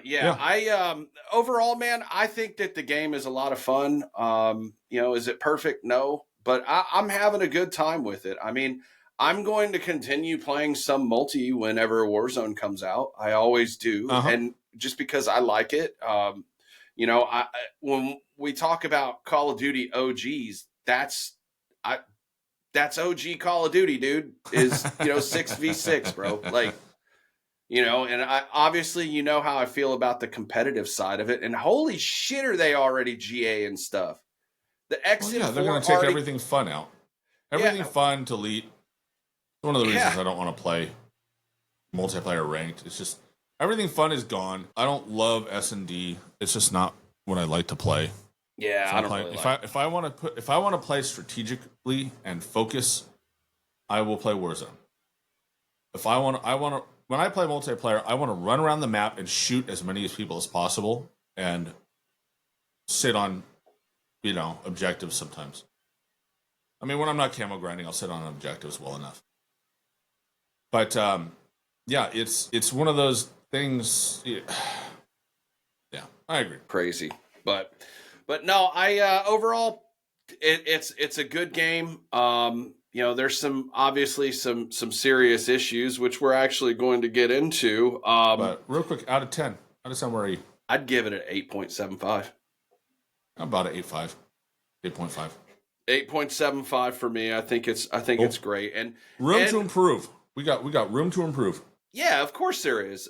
yeah, I overall, man, I think that the game is a lot of fun. Is it perfect? No, but I'm having a good time with it. I mean, I'm going to continue playing some multi whenever Warzone comes out. I always do, and just because I like it. When we talk about Call of Duty OGs, that's OG Call of Duty, dude. Is 6v6, bro. Like, and I obviously how I feel about the competitive side of it. And holy shit, are they already GA and stuff? The Exit. They're going to take everything fun out. Everything fun, delete. One of the reasons I don't want to play multiplayer ranked. It's just everything fun is gone. I don't love S&D. It's just not what I like to play. Yeah, I don't really like. If I want to play strategically and focus, I will play Warzone. When I play multiplayer, I want to run around the map and shoot as many people as possible and sit on, objectives sometimes. I mean, when I'm not camo grinding, I'll sit on objectives well enough. But it's one of those things. Yeah, I agree. Crazy, but no, I overall, it's a good game. There's obviously some serious issues which we're actually going to get into. But real quick, out of 10, where are you? I'd give it an 8.75. About an 8.5, 8.5. 8.75 for me. I think it's great, and room to improve. We got room to improve. Yeah, of course there is.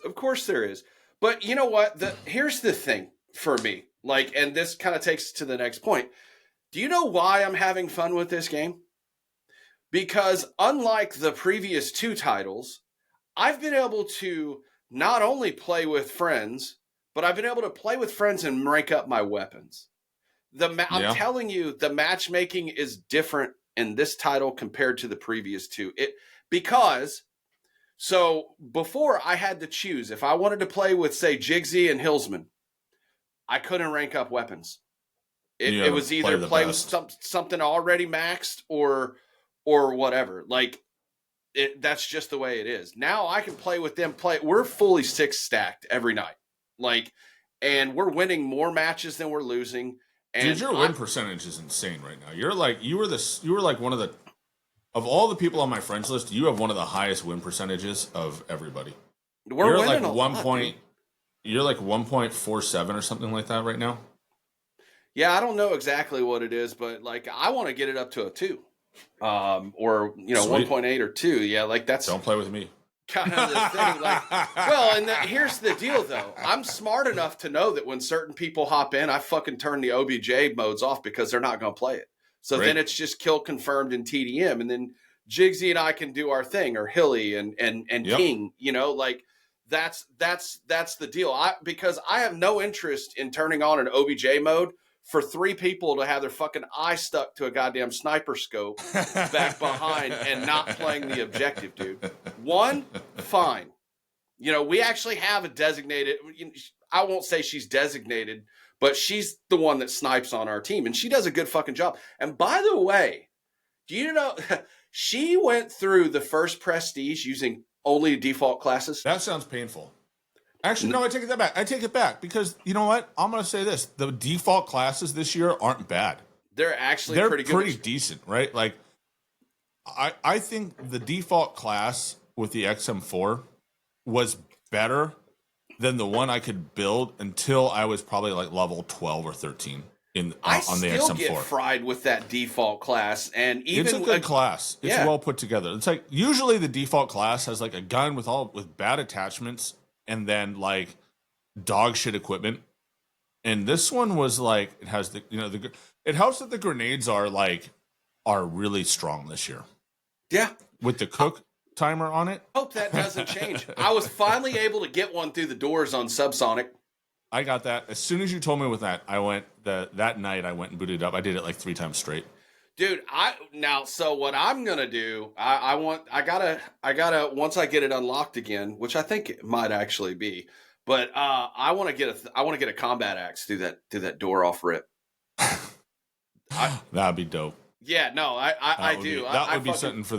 But you know what? Here's the thing for me. Like, and this kind of takes to the next point. Do you know why I'm having fun with this game? Because unlike the previous two titles, I've been able to not only play with friends, but I've been able to play with friends and rank up my weapons. I'm telling you, the matchmaking is different in this title compared to the previous two. Because So before I had to choose if I wanted to play with, say, Jigsy and Hillsman, I couldn't rank up weapons. It was either play with something already maxed or whatever. Like that's just the way it is. Now I can play with them. We're fully 6 stacked every night. Like, and we're winning more matches than we're losing. And dude, your win percentage is insane right now. You were like one of the, of all the people on my friends list, you have one of the highest win percentages of everybody. You're like 1 you're like 1.47 or something like that right now. Yeah, I don't know exactly what it is, but like I want to get it up to a 2. Or 1.8 or 2. Yeah, like that's don't play with me. Kind of the thing. Like, well, and here's the deal though. I'm smart enough to know that when certain people hop in, I fucking turn the OBJ modes off because they're not going to play it. So then it's just kill confirmed in TDM, and then Jigsy and I can do our thing, or Hilly and King. Like that's the deal. Because I have no interest in turning on an OBJ mode for 3 people to have their fucking eye stuck to a goddamn sniper scope back behind and not playing the objective, dude. 1, fine. We actually have a designated, I won't say she's designated, but she's the one that snipes on our team, and she does a good fucking job. And by the way, do you know, she went through the first Prestige using only default classes? That sounds painful. Actually, no, I take that back. I take it back because you know what? I'm going to say this. The default classes this year aren't bad. They're actually pretty good. They're pretty decent, right? Like, I think the default class with the XM4 was better than the one I could build until I was probably like level 12 or 13 on the XM4. I still get fried with that default class. And even it's a good class. It's well put together. It's like usually the default class has like a gun with bad attachments and then like dog shit equipment, and this one was like it has the it helps that the grenades are really strong this year. Yeah, with the cook timer on it. Hope that doesn't change. I was finally able to get one through the doors on Subsonic. I got that as soon as you told me with that. I went that night. I went and booted it up. I did it like 3 times straight. Dude, so what I'm gonna do, I gotta once I get it unlocked again, which I think it might actually be, but I want to get a combat axe through that door off rip. That'd be dope. Yeah, no, I do. That would be something for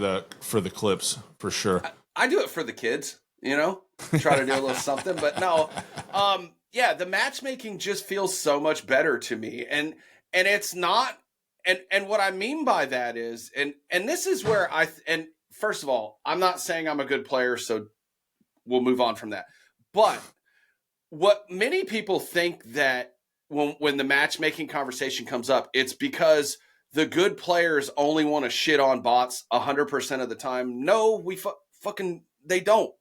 the clips for sure. I do it for the kids, try to do a little something, but no, yeah, the matchmaking just feels so much better to me, and it's not. And what I mean by that is, and this is where and first of all, I'm not saying I'm a good player, so we'll move on from that. But what many people think that when the matchmaking conversation comes up, it's because the good players only want to shit on bots 100% of the time. No, they don't.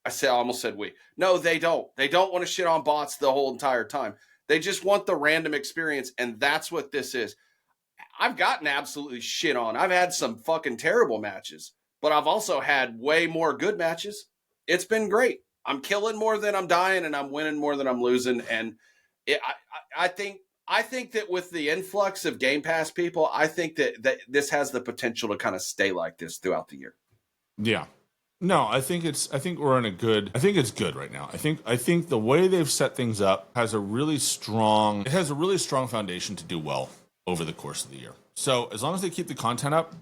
I almost said we. No, they don't. They don't want to shit on bots the whole entire time. They just want the random experience, and that's what this is. I've gotten absolutely shit on. I've had some fucking terrible matches, but I've also had way more good matches. It's been great. I'm killing more than I'm dying, and I'm winning more than I'm losing. And I think that with the influx of Game Pass people, I think that this has the potential to kind of stay like this throughout the year. Yeah. No, I think it's good right now. I think the way they've set things up has a really strong foundation to do well over the course of the year. So as long as they keep the content up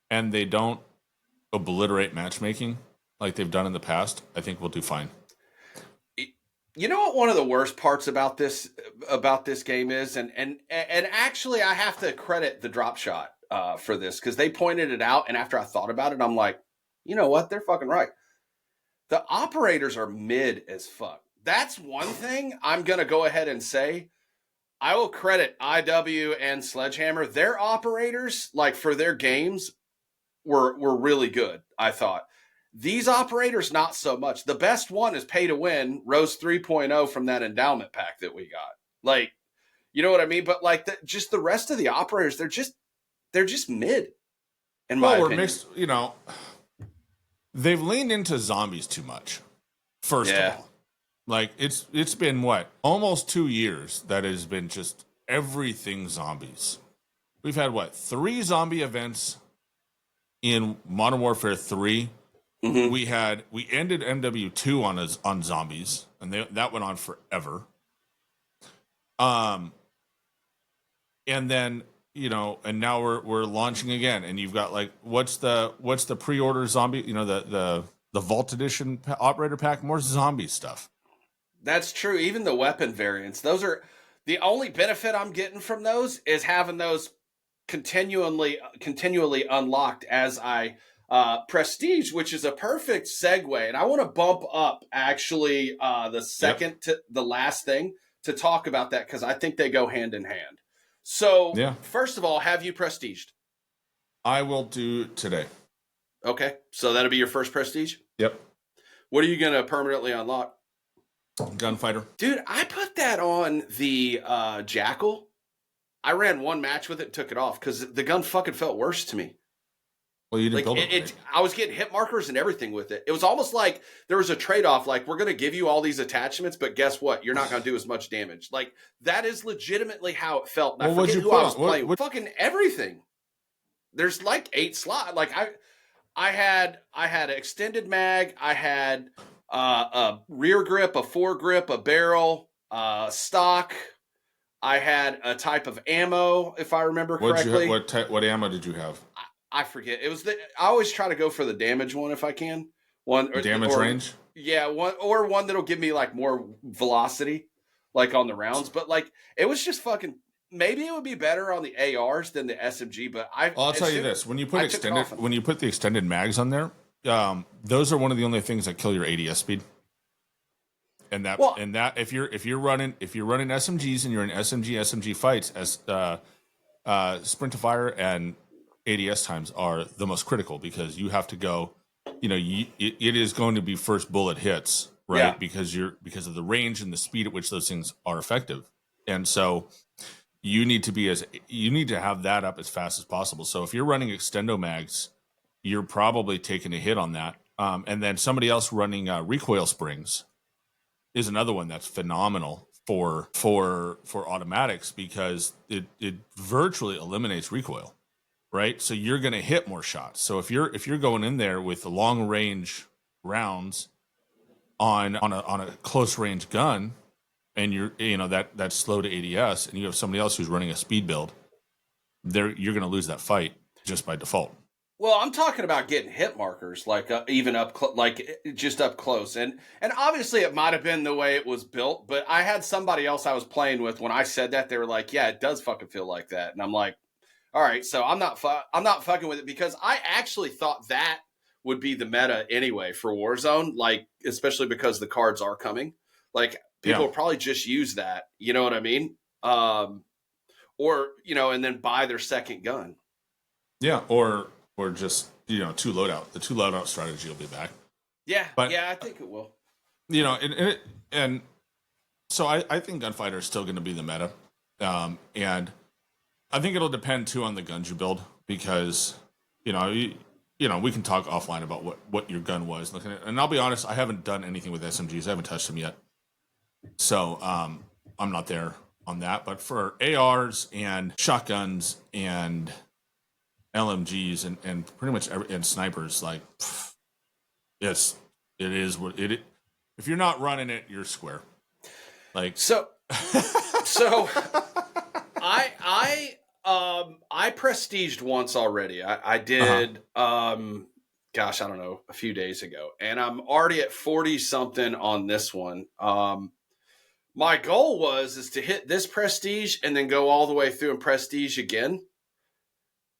and they don't obliterate matchmaking like they've done in the past, I think we'll do fine. You know what one of the worst parts about this game is, and actually I have to credit the drop shot for this, because they pointed it out, and after I thought about it, I'm like, you know what? They're fucking right. The operators are mid as fuck. That's one thing I'm gonna go ahead and say. I will credit IW and Sledgehammer. Their operators, like for their games, were really good, I thought. These operators, not so much. The best one is Pay to Win, Rose 3.0 from that endowment pack that we got. Like, you know what I mean? But like, just the rest of the operators, they're just mid. In my opinion, mixed. They've leaned into zombies too much. First of all. Like, it's been, almost 2 years that has been just everything zombies. We've had, 3 zombie events in Modern Warfare 3 we ended MW2 on zombies, and that went on forever. And then and now we're launching again, and you've got like what's the pre-order zombie? The Vault Edition operator pack, more zombie stuff. That's true. Even the weapon variants, those are the only benefit I'm getting from those is having those continually unlocked as I prestige, which is a perfect segue. And I want to bump up actually the second to the last thing to talk about that because I think they go hand in hand. So first of all, have you prestiged? I will do today. Okay, so that'll be your first prestige? Yep. What are you going to permanently unlock? Gunfighter. Dude, I put that on the Jackal. I ran one match with it and took it off because the gun fucking felt worse to me. Well, you didn't build it. Right? I was getting hit markers and everything with it. It was almost like there was a trade-off. Like, we're going to give you all these attachments, but guess what? You're not going to do as much damage. Like, that is legitimately how it felt. And I forget who I was playing with. Fucking everything. There's like 8 slots. Like, I had an extended mag. I had a rear grip, a foregrip, a barrel, stock. I had a type of ammo, if I remember correctly. What ammo did you have? I forget. It was I always try to go for the damage one if I can. Damage range? Yeah, one that'll give me like more velocity, like on the rounds. But like it was just fucking. Maybe it would be better on the ARs than the SMG. But I'll tell you this: when you put the extended mags on there, those are one of the only things that kill your ADS speed. And that if you're running SMGs and you're in SMG fights, as sprint to fire and ADS times are the most critical because you have to go. It is going to be first bullet hits, right? Yeah. Because of the range and the speed at which those things are effective, and so you need to have that up as fast as possible. So if you're running extendo mags, you're probably taking a hit on that. And then somebody else running recoil springs is another one that's phenomenal for automatics because it virtually eliminates recoil, right? So you're going to hit more shots. So if you're going in there with long range rounds on a close range gun, and that's slow to ADS, and you have somebody else who's running a speed build, you're going to lose that fight just by default. Well, I'm talking about getting hit markers, like even just up close, and obviously it might have been the way it was built, but I had somebody else I was playing with when I said that they were like, "Yeah, it does fucking feel like that," and I'm like, "All right, so I'm not fucking with it," because I actually thought that would be the meta anyway for Warzone, like especially because the cards are coming, like people will probably just use that, you know what I mean? Or and then buy their second gun. Yeah, or just two loadout. The 2 loadout strategy will be back. Yeah, I think it will. And so I think Gunfighter is still going to be the meta, and I think it'll depend too on the guns you build because we can talk offline about what your gun was. And I'll be honest, I haven't done anything with SMGs. I haven't touched them yet, so I'm not there on that. But for ARs and shotguns and LMGs and pretty much and snipers, like it is what it. If you're not running it, you're square. Like so I prestiged once already. I did gosh, I don't know, a few days ago, and I'm already at 40 something on this one. My goal is to hit this prestige and then go all the way through and prestige again.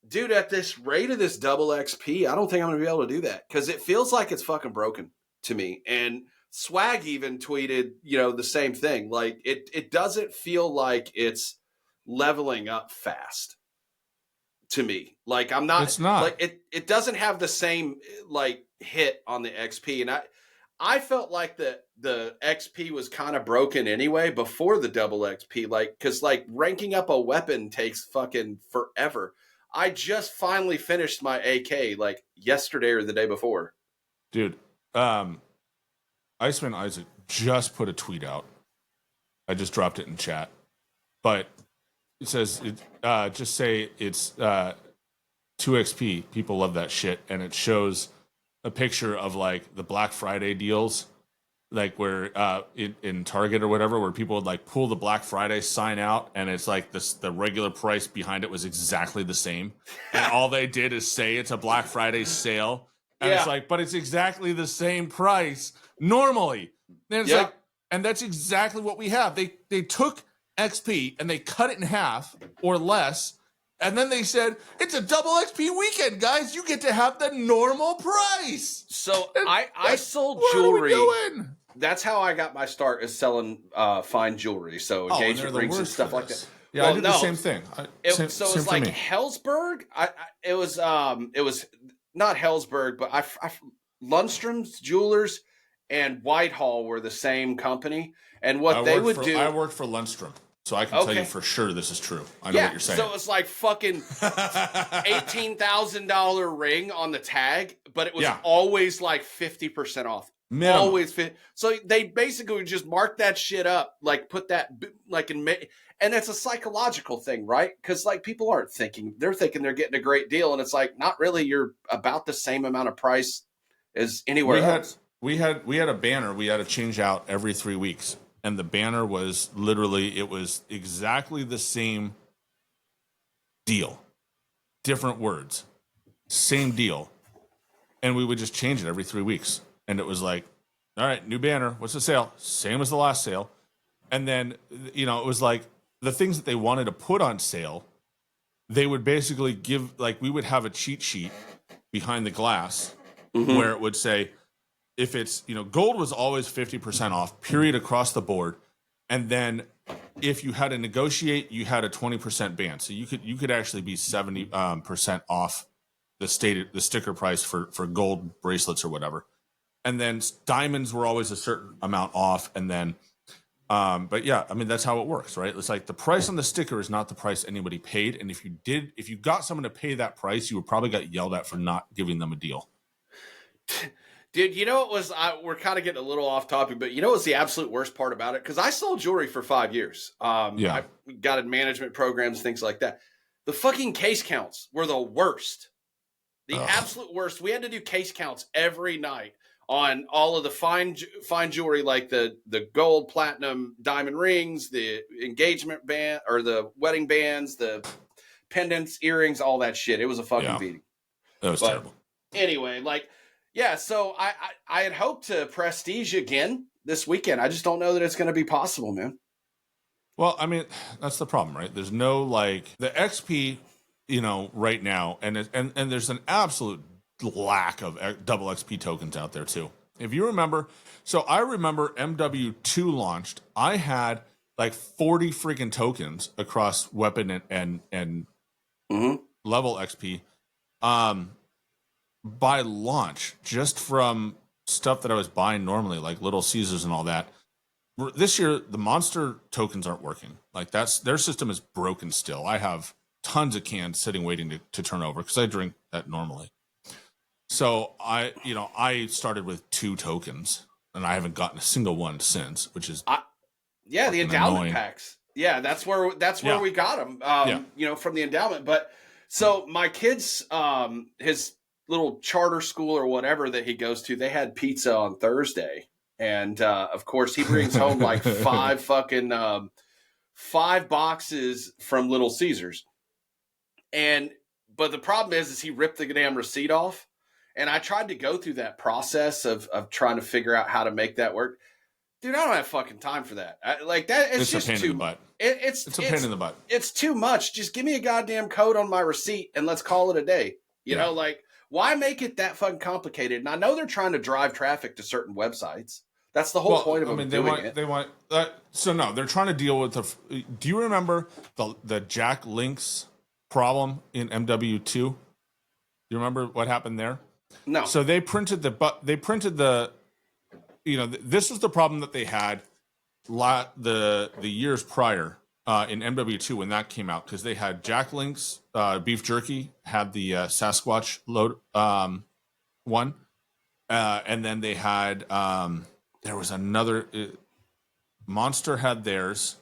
Dude, at this rate of this double XP, I don't think I'm going to be able to do that because it feels like it's fucking broken to me. And Swag even tweeted, the same thing. Like, it doesn't feel like it's leveling up fast to me. Like, I'm not. It's not. Like, it doesn't have the same, like, hit on the XP. And I felt like the XP was kind of broken anyway before the double XP. Like, because, like, ranking up a weapon takes fucking forever. I just finally finished my AK like yesterday or the day before. Dude, Iceman Isaac just put a tweet out. I just dropped it in chat. But it says, just say it's 2 XP. People love that shit. And it shows a picture of like the Black Friday deals, like where in Target or whatever, where people would like pull the Black Friday sign out, and it's like the regular price behind it was exactly the same, and all they did is say it's a Black Friday sale, and it's like, but it's exactly the same price normally, and it's like, and that's exactly what we have. They took XP and they cut it in half or less. And then they said, it's a double XP weekend, guys. You get to have the normal price. So I sold jewelry. That's how I got my start, is selling fine jewelry. So engagement rings and stuff like that. Yeah, well, I did the same thing. So it was like Hellsberg. It was not Hellsberg, but Lundstrom's Jewelers and Whitehall were the same company. And what they would do, I worked for Lundstrom. So I can tell you for sure this is true. I know what you're saying. So it's like fucking $18,000 ring on the tag, but it was always like 50% off. Minimum. Always fit. So they basically just mark that shit up, like put that like and it's a psychological thing, right? Because like people aren't thinking, they're thinking they're getting a great deal, and it's like not really. You're about the same amount of price as anywhere else. We had a banner we had to change out every 3 weeks. And the banner was literally, it was exactly the same deal. Different words. Same deal. And we would just change it every 3 weeks. And it was like, all right, new banner. What's the sale? Same as the last sale. And then, it was like the things that they wanted to put on sale, they would basically give, like, we would have a cheat sheet behind the glass where it would say, if it's, gold was always 50% off, period, across the board. And then if you had to negotiate, you had a 20% ban. So you could actually be 70% off the sticker price for gold bracelets or whatever. And then diamonds were always a certain amount off. And then, but yeah, I mean, that's how it works, right? It's like the price on the sticker is not the price anybody paid. And if you got someone to pay that price, you would probably get yelled at for not giving them a deal. Dude, we're kind of getting a little off topic, but what's the absolute worst part about it? Because I sold jewelry for 5 years. I got in management programs, things like that. The fucking case counts were the worst. The absolute worst. We had to do case counts every night on all of the fine jewelry, like the gold, platinum, diamond rings, the engagement band or the wedding bands, the pendants, earrings, all that shit. It was a fucking beating. That was terrible. Anyway, so I had hoped to prestige again this weekend. I just don't know that it's going to be possible, man. Well, I mean, that's the problem, right? There's no the XP, right now, and there's an absolute lack of double XP tokens out there too. If you remember, so I remember MW2 launched. I had like 40 freaking tokens across weapon and level XP. By launch, just from stuff that I was buying normally, like Little Caesars and all that. This year, the monster tokens aren't working. Like their system is broken still. I have tons of cans sitting waiting to turn over because I drink that normally. So I started with 2 tokens and I haven't gotten a single one since, which is the endowment packs. Yeah, that's where we got them. From the endowment. But so my kids, his little charter school or whatever that he goes to, they had pizza on Thursday. And, of course, he brings home like 5 boxes from Little Caesars. But the problem is he ripped the damn receipt off. And I tried to go through that process of trying to figure out how to make that work. Dude, I don't have fucking time for that. It's just a pain in the butt. It's a pain in the butt. It's too much. Just give me a goddamn code on my receipt and let's call it a day. Why make it that fucking complicated? And I know they're trying to drive traffic to certain websites. That's the whole point of them doing it. They want so no, they're trying to deal with do you remember the Jack Links problem in MW2? Do you remember what happened there? No. So they printed this is the problem that they had the years prior in MW2 when that came out, because they had Jack Link's beef jerky had the Sasquatch load one, and then they had there was another Monster had theirs.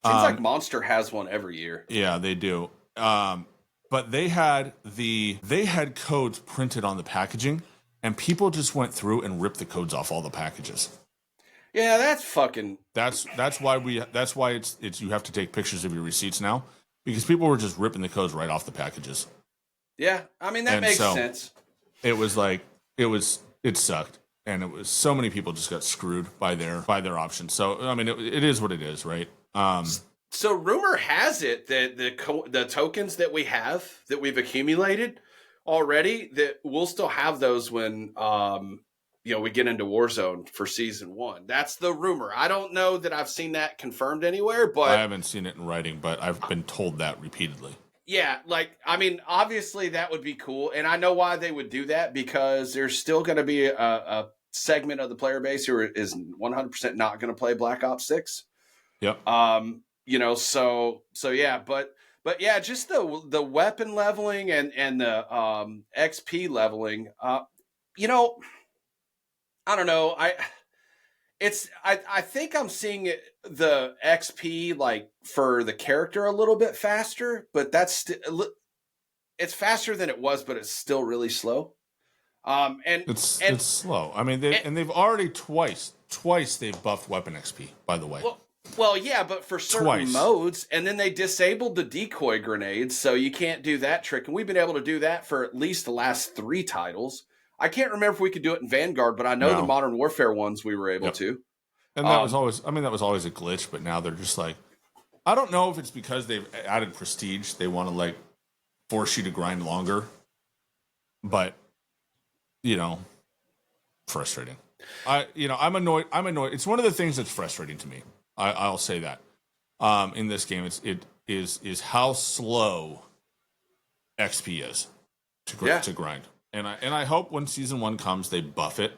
Seems like Monster has one every year. Yeah, they do. But they had codes printed on the packaging, and people just went through and ripped the codes off all the packages. Yeah, that's fucking. That's why it's you have to take pictures of your receipts now, because people were just ripping the codes right off the packages. Yeah, I mean that makes sense. It was like it sucked, and it was so many people just got screwed by their options. So I mean, it is what it is, right? So rumor has it that the tokens that we've accumulated already, that we'll still have those when we get into Warzone for season 1. That's the rumor. I don't know that I've seen that confirmed anywhere, but I haven't seen it in writing, but I've been told that repeatedly. Yeah, I mean, obviously that would be cool, and I know why they would do that, because there's still going to be a segment of the player base who is 100% not going to play Black Ops 6. Yep. So yeah, but yeah, just the weapon leveling and the XP leveling. I don't know. I think I'm seeing the XP like for the character a little bit faster, but it's faster than it was, but it's still really slow. And it's slow. I mean, they've already twice they've buffed weapon XP. By the way. Well, yeah, but for certain modes, and then they disabled the decoy grenades, so you can't do that trick. And we've been able to do that for at least the last 3 titles. I can't remember if we could do it in Vanguard, but I know the Modern Warfare ones we were able to. And that was always a glitch, but now they're just like, I don't know if it's because they've added prestige. They want to like force you to grind longer, but frustrating. I'm annoyed. It's one of the things that's frustrating to me. I'll say that in this game, it is how slow XP is to grind, and I hope when season 1 comes they buff it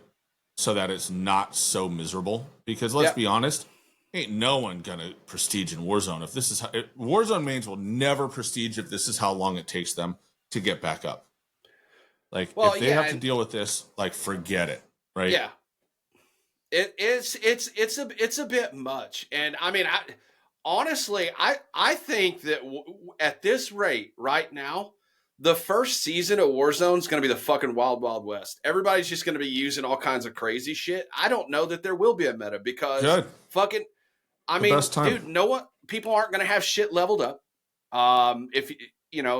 so that it's not so miserable. Because let's be honest, ain't no one gonna prestige in Warzone if this is how Warzone mains will never prestige if this is how long it takes them to get back up. Like if they have to deal with this, like forget it, right? Yeah. It's a bit much, and I mean, honestly, I think that at this rate right now, the first season of Warzone is going to be the fucking Wild Wild West. Everybody's just going to be using all kinds of crazy shit. I don't know that there will be a meta because dude, people aren't going to have shit leveled up. If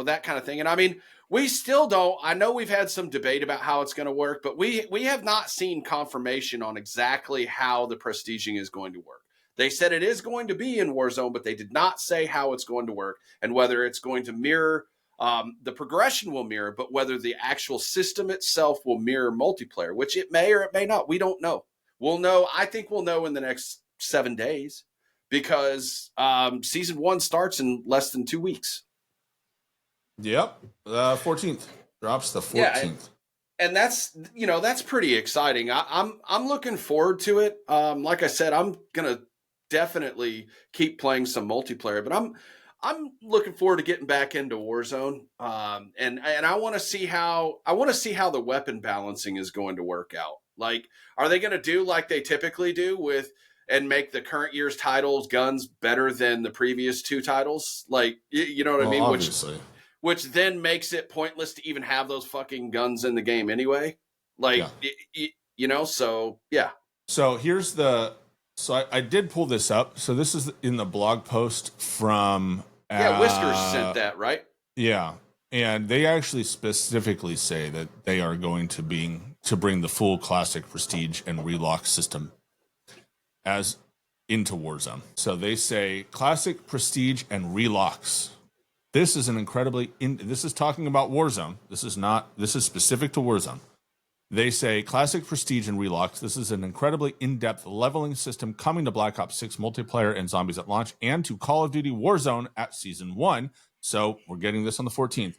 that kind of thing, and I mean, we still don't. I know we've had some debate about how it's going to work, but we have not seen confirmation on exactly how the prestiging is going to work. They said it is going to be in Warzone, but they did not say how it's going to work and whether it's going to mirror the progression will mirror, but whether the actual system itself will mirror multiplayer, which it may or it may not. We don't know. We'll know. I think we'll know in the next 7 days because season 1 starts in less than 2 weeks. Yep. 14th drops the 14th. And that's pretty exciting. I'm looking forward to it. Like I said, I'm gonna definitely keep playing some multiplayer, but I'm looking forward to getting back into Warzone. And I want to see how the weapon balancing is going to work out. Like, are they going to do like they typically do and make the current year's titles guns better than the previous 2 titles? Like, you know what I mean? Obviously. Which then makes it pointless to even have those fucking guns in the game anyway. Like, so yeah. So here's I did pull this up. So this is in the blog post from... Whiskers sent that, right? Yeah. And they actually specifically say that they are going to bring the full classic prestige and relock system as into Warzone. So they say classic prestige and relocks. This is this is talking about Warzone. This is specific to Warzone. They say classic prestige and relocks. This is an incredibly in-depth leveling system coming to Black Ops 6 multiplayer and zombies at launch and to Call of Duty Warzone at season 1. So we're getting this on the 14th.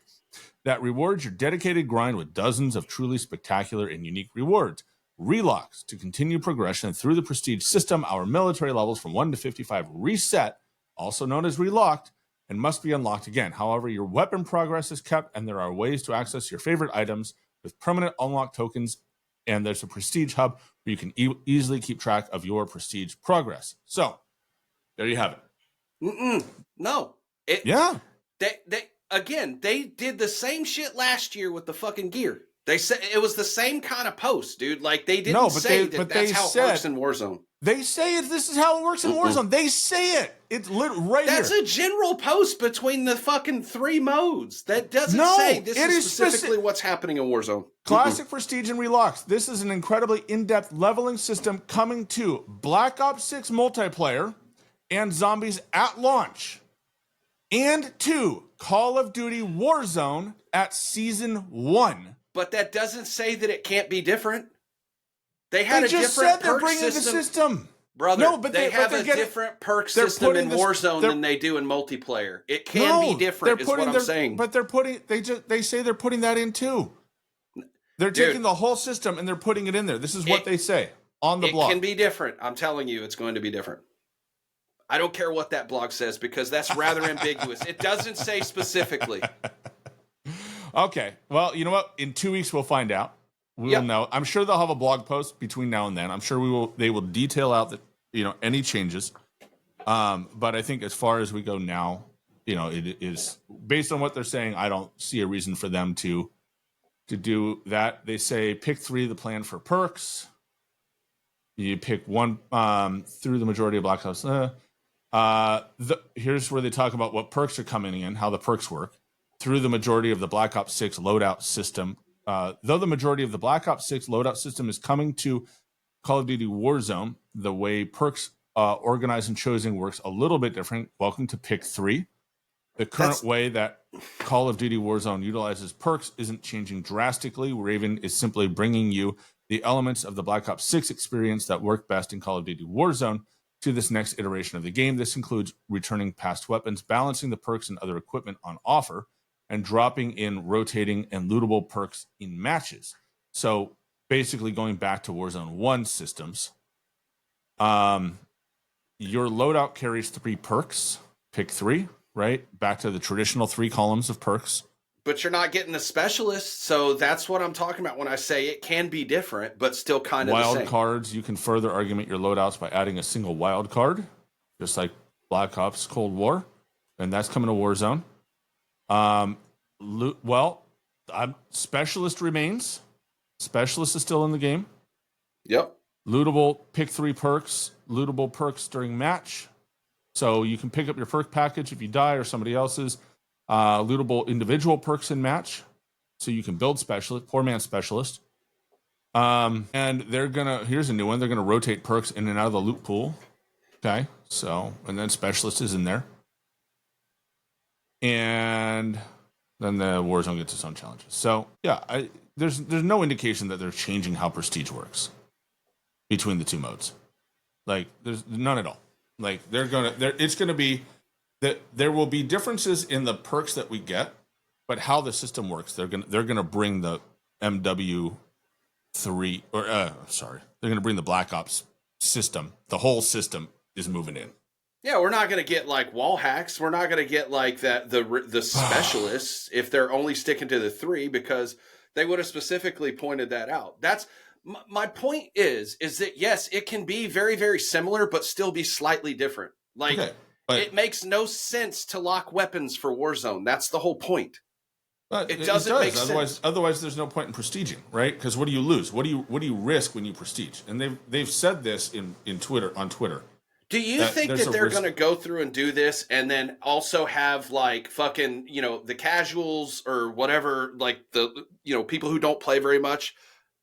That rewards your dedicated grind with dozens of truly spectacular and unique rewards. Relocks to continue progression through the prestige system. Our military levels from 1 to 55 reset, also known as relocked, and must be unlocked again. However, your weapon progress is kept, and there are ways to access your favorite items with permanent unlock tokens, and there's a prestige hub where you can easily keep track of your prestige progress. So, there you have it. No. Yeah. They did the same shit last year with the fucking gear. They said it was the same kind of post, dude. Like they didn't No, say but that's they how said, it works in Warzone. They say this is how it works in Warzone. They say it. It's right That's here. a general post between the fucking 3 modes. That doesn't say this is specifically what's happening in Warzone. Classic, Prestige, and Relux. This is an incredibly in-depth leveling system coming to Black Ops 6 multiplayer and Zombies at launch, and to Call of Duty Warzone at Season 1. But that doesn't say that it can't be different. They had They a just different said they're perk bringing system. the system. Brother, No, but they have a different perk system in Warzone than they do in multiplayer. It can be different, is what I'm saying. But they say they're putting that in too. They're taking the whole system and they're putting it in there. This is what they say on the blog. It can be different. I'm telling you, it's going to be different. I don't care what that blog says because that's rather ambiguous. It doesn't say specifically. Okay. Well, you know what? In 2 weeks, we'll find out. We'll know. I'm sure they'll have a blog post between now and then. I'm sure they will detail out any changes. But I think as far as we go now, it is based on what they're saying. I don't see a reason for them to do that. They say pick 3 of the plan for perks. You pick one through the majority of Black Ops. Here's where they talk about what perks are coming in, how the perks work through the majority of the Black Ops 6 loadout system. Though the majority of the Black Ops 6 loadout system is coming to Call of Duty Warzone, the way perks organized and chosen works a little bit different. Welcome to pick 3. The current way that Call of Duty Warzone utilizes perks isn't changing drastically. Raven is simply bringing you the elements of the Black Ops 6 experience that work best in Call of Duty Warzone to this next iteration of the game. This includes returning past weapons, balancing the perks and other equipment on offer, and dropping in rotating and lootable perks in matches. So basically going back to Warzone 1 systems, your loadout carries 3 perks. Pick 3, right? Back to the traditional 3 columns of perks. But you're not getting the specialist, so that's what I'm talking about when I say it can be different, but still kind of the same. Wild cards, you can further argument your loadouts by adding a single wild card, just like Black Ops Cold War, and that's coming to Warzone. Specialist remains. Specialist is still in the game. Yep. Lootable, pick 3 perks. Lootable perks during match. So you can pick up your perk package if you die or somebody else's. Lootable individual perks in match. So you can build specialist, poor man specialist. And here's a new one. They're gonna rotate perks in and out of the loot pool. Okay. So, and then specialist is in there. And then the Warzone gets its own challenges. So yeah, there's no indication that they're changing how Prestige works between the 2 modes. Like there's none at all. Like it's gonna be that there will be differences in the perks that we get, but how the system works, they're gonna bring the MW3 they're gonna bring the Black Ops system. The whole system is moving in. Yeah, we're not going to get like wall hacks. We're not going to get like that the specialists if they're only sticking to the 3 because they would have specifically pointed that out. That's my point is that yes, it can be very, very similar, but still be slightly different. Like it makes no sense to lock weapons for Warzone. That's the whole point. It doesn't make sense. Otherwise, there's no point in prestiging, right? Because what do you lose? What do you risk when you prestige? And they've said this on Twitter. Do you think that they're going to go through and do this and then also have like fucking, the casuals or whatever, like the, people who don't play very much,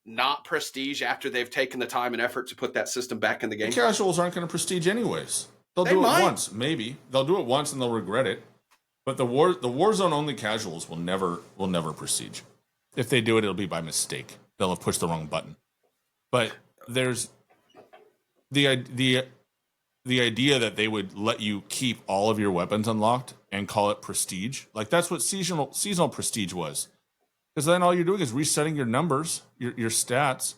not prestige after they've taken the time and effort to put that system back in the game? The casuals aren't going to prestige anyways. They'll do it once, maybe. They'll do it once and they'll regret it. But the Warzone only casuals will never prestige. If they do it, it'll be by mistake. They'll have pushed the wrong button. But there's the idea that they would let you keep all of your weapons unlocked and call it prestige. Like that's what seasonal prestige was. Because then all you're doing is resetting your numbers, your stats.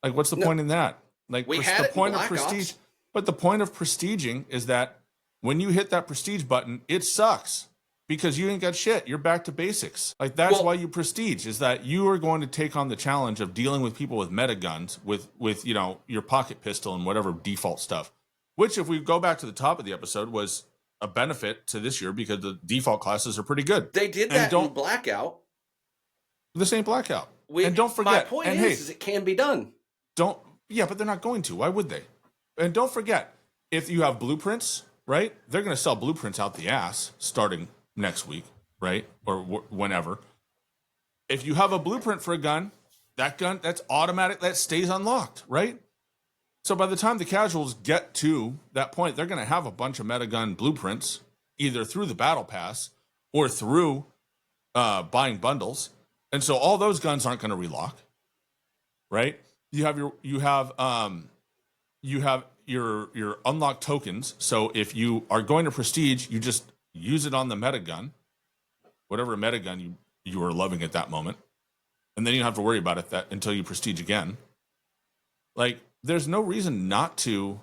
Like what's the point in that? Like the point of prestige. But the point of prestiging is that when you hit that prestige button, it sucks because you ain't got shit. You're back to basics. Like that's why you prestige, is that you are going to take on the challenge of dealing with people with meta guns, with your pocket pistol and whatever default stuff. Which, if we go back to the top of the episode, was a benefit to this year because the default classes are pretty good. They did that in Blackout. This ain't Blackout. And don't forget. My point is it can be done. But they're not going to. Why would they? And don't forget, if you have blueprints, right? They're going to sell blueprints out the ass starting next week, right? Or whenever. If you have a blueprint for a gun, that's automatic. That stays unlocked, right? So by the time the casuals get to that point, they're going to have a bunch of metagun blueprints, either through the battle pass or through buying bundles. And so all those guns aren't going to relock, right? You have your unlocked tokens. So if you are going to prestige, you just use it on the metagun, whatever metagun you are loving at that moment, and then you don't have to worry about it until you prestige again. Like, there's no reason not to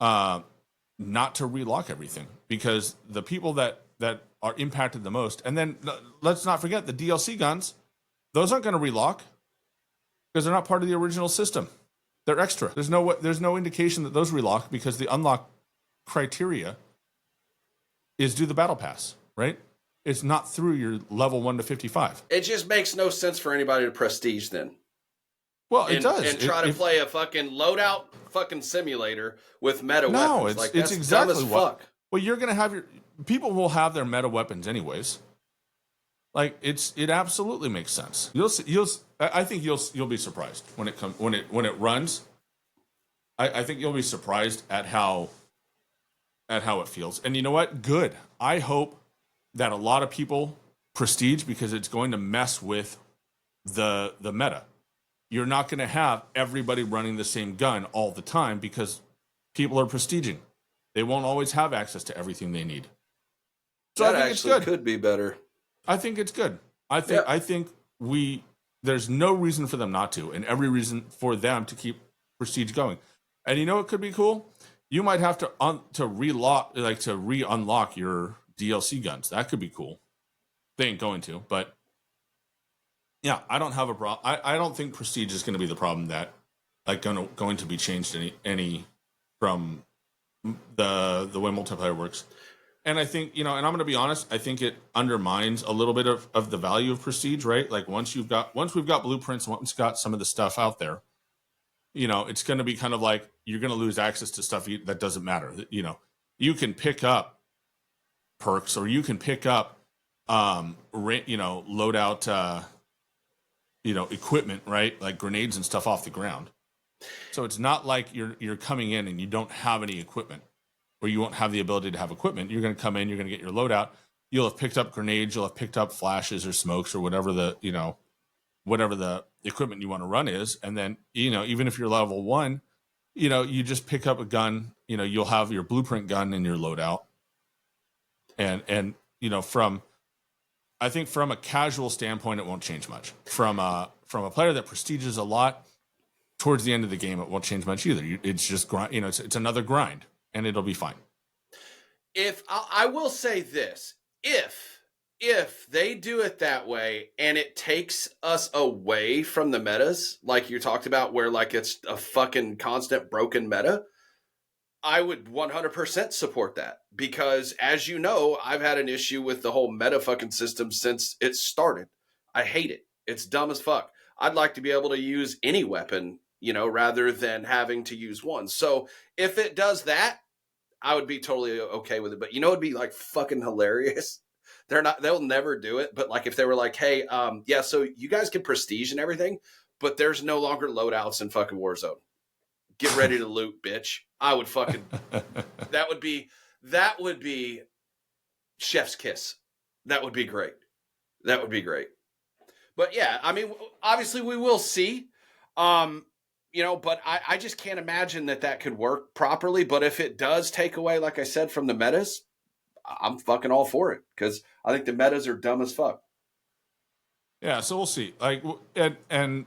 relock everything, because the people that are impacted the most, and then let's not forget the DLC guns, those aren't going to relock because they're not part of the original system. They're extra. There's no indication that those relock, because the unlock criteria is do the battle pass, right? It's not through your level 1 to 55. It just makes no sense for anybody to prestige then. Well, it does. And try to play a fucking loadout fucking simulator with meta weapons. No, it's exactly dumb as what. Fuck. Well, you're gonna have people will have their meta weapons anyways. Like, it absolutely makes sense. I think you'll be surprised when it runs. I think you'll be surprised at how it feels. And you know what? Good. I hope that a lot of people prestige, because it's going to mess with the meta. You're not going to have everybody running the same gun all the time, because people are prestiging. They won't always have access to everything they need. So that I think actually could be better. I think it's good. I think there's no reason for them not to, and every reason for them to keep prestige going. And you know what could be cool? You might have to re-unlock your DLC guns. That could be cool. They ain't going to, but yeah, I don't have a problem. I don't think prestige is going to be the problem that going to be changed any from the way multiplayer works. And I think, and I'm going to be honest, I think it undermines a little bit of the value of prestige, right? Like, once we've got blueprints, once we've got some of the stuff out there, it's going to be kind of like you're going to lose access to stuff that doesn't matter. You can pick up perks, or you can pick up, loadout, equipment, right? Like grenades and stuff off the ground. So it's not like you're coming in and you don't have any equipment, or you won't have the ability to have equipment. You're going to come in, you're going to get your loadout. You'll have picked up grenades, you'll have picked up flashes or smokes or whatever the equipment you want to run is. And then, even if you're level 1, you just pick up a gun, you'll have your blueprint gun in your loadout. And I think from a casual standpoint, it won't change much. From a player that prestiges a lot, towards the end of the game, it won't change much either. It's just grind. It's another grind, and it'll be fine. If I will say this, if they do it that way and it takes us away from the metas, like you talked about, where like it's a fucking constant broken meta, I would 100% support that, because as you know, I've had an issue with the whole meta fucking system since it started. I hate it. It's dumb as fuck. I'd like to be able to use any weapon, rather than having to use one. So if it does that, I would be totally okay with it. But it'd be like fucking hilarious. They'll never do it. But like, if they were like, hey, so you guys can prestige and everything, but there's no longer loadouts in fucking Warzone. Get ready to loot, bitch. I would fucking, that would be chef's kiss. That would be great. But yeah, I mean, obviously we will see, but I just can't imagine that could work properly. But if it does take away, like I said, from the metas, I'm fucking all for it, because I think the metas are dumb as fuck. Yeah, so we'll see. Like, again,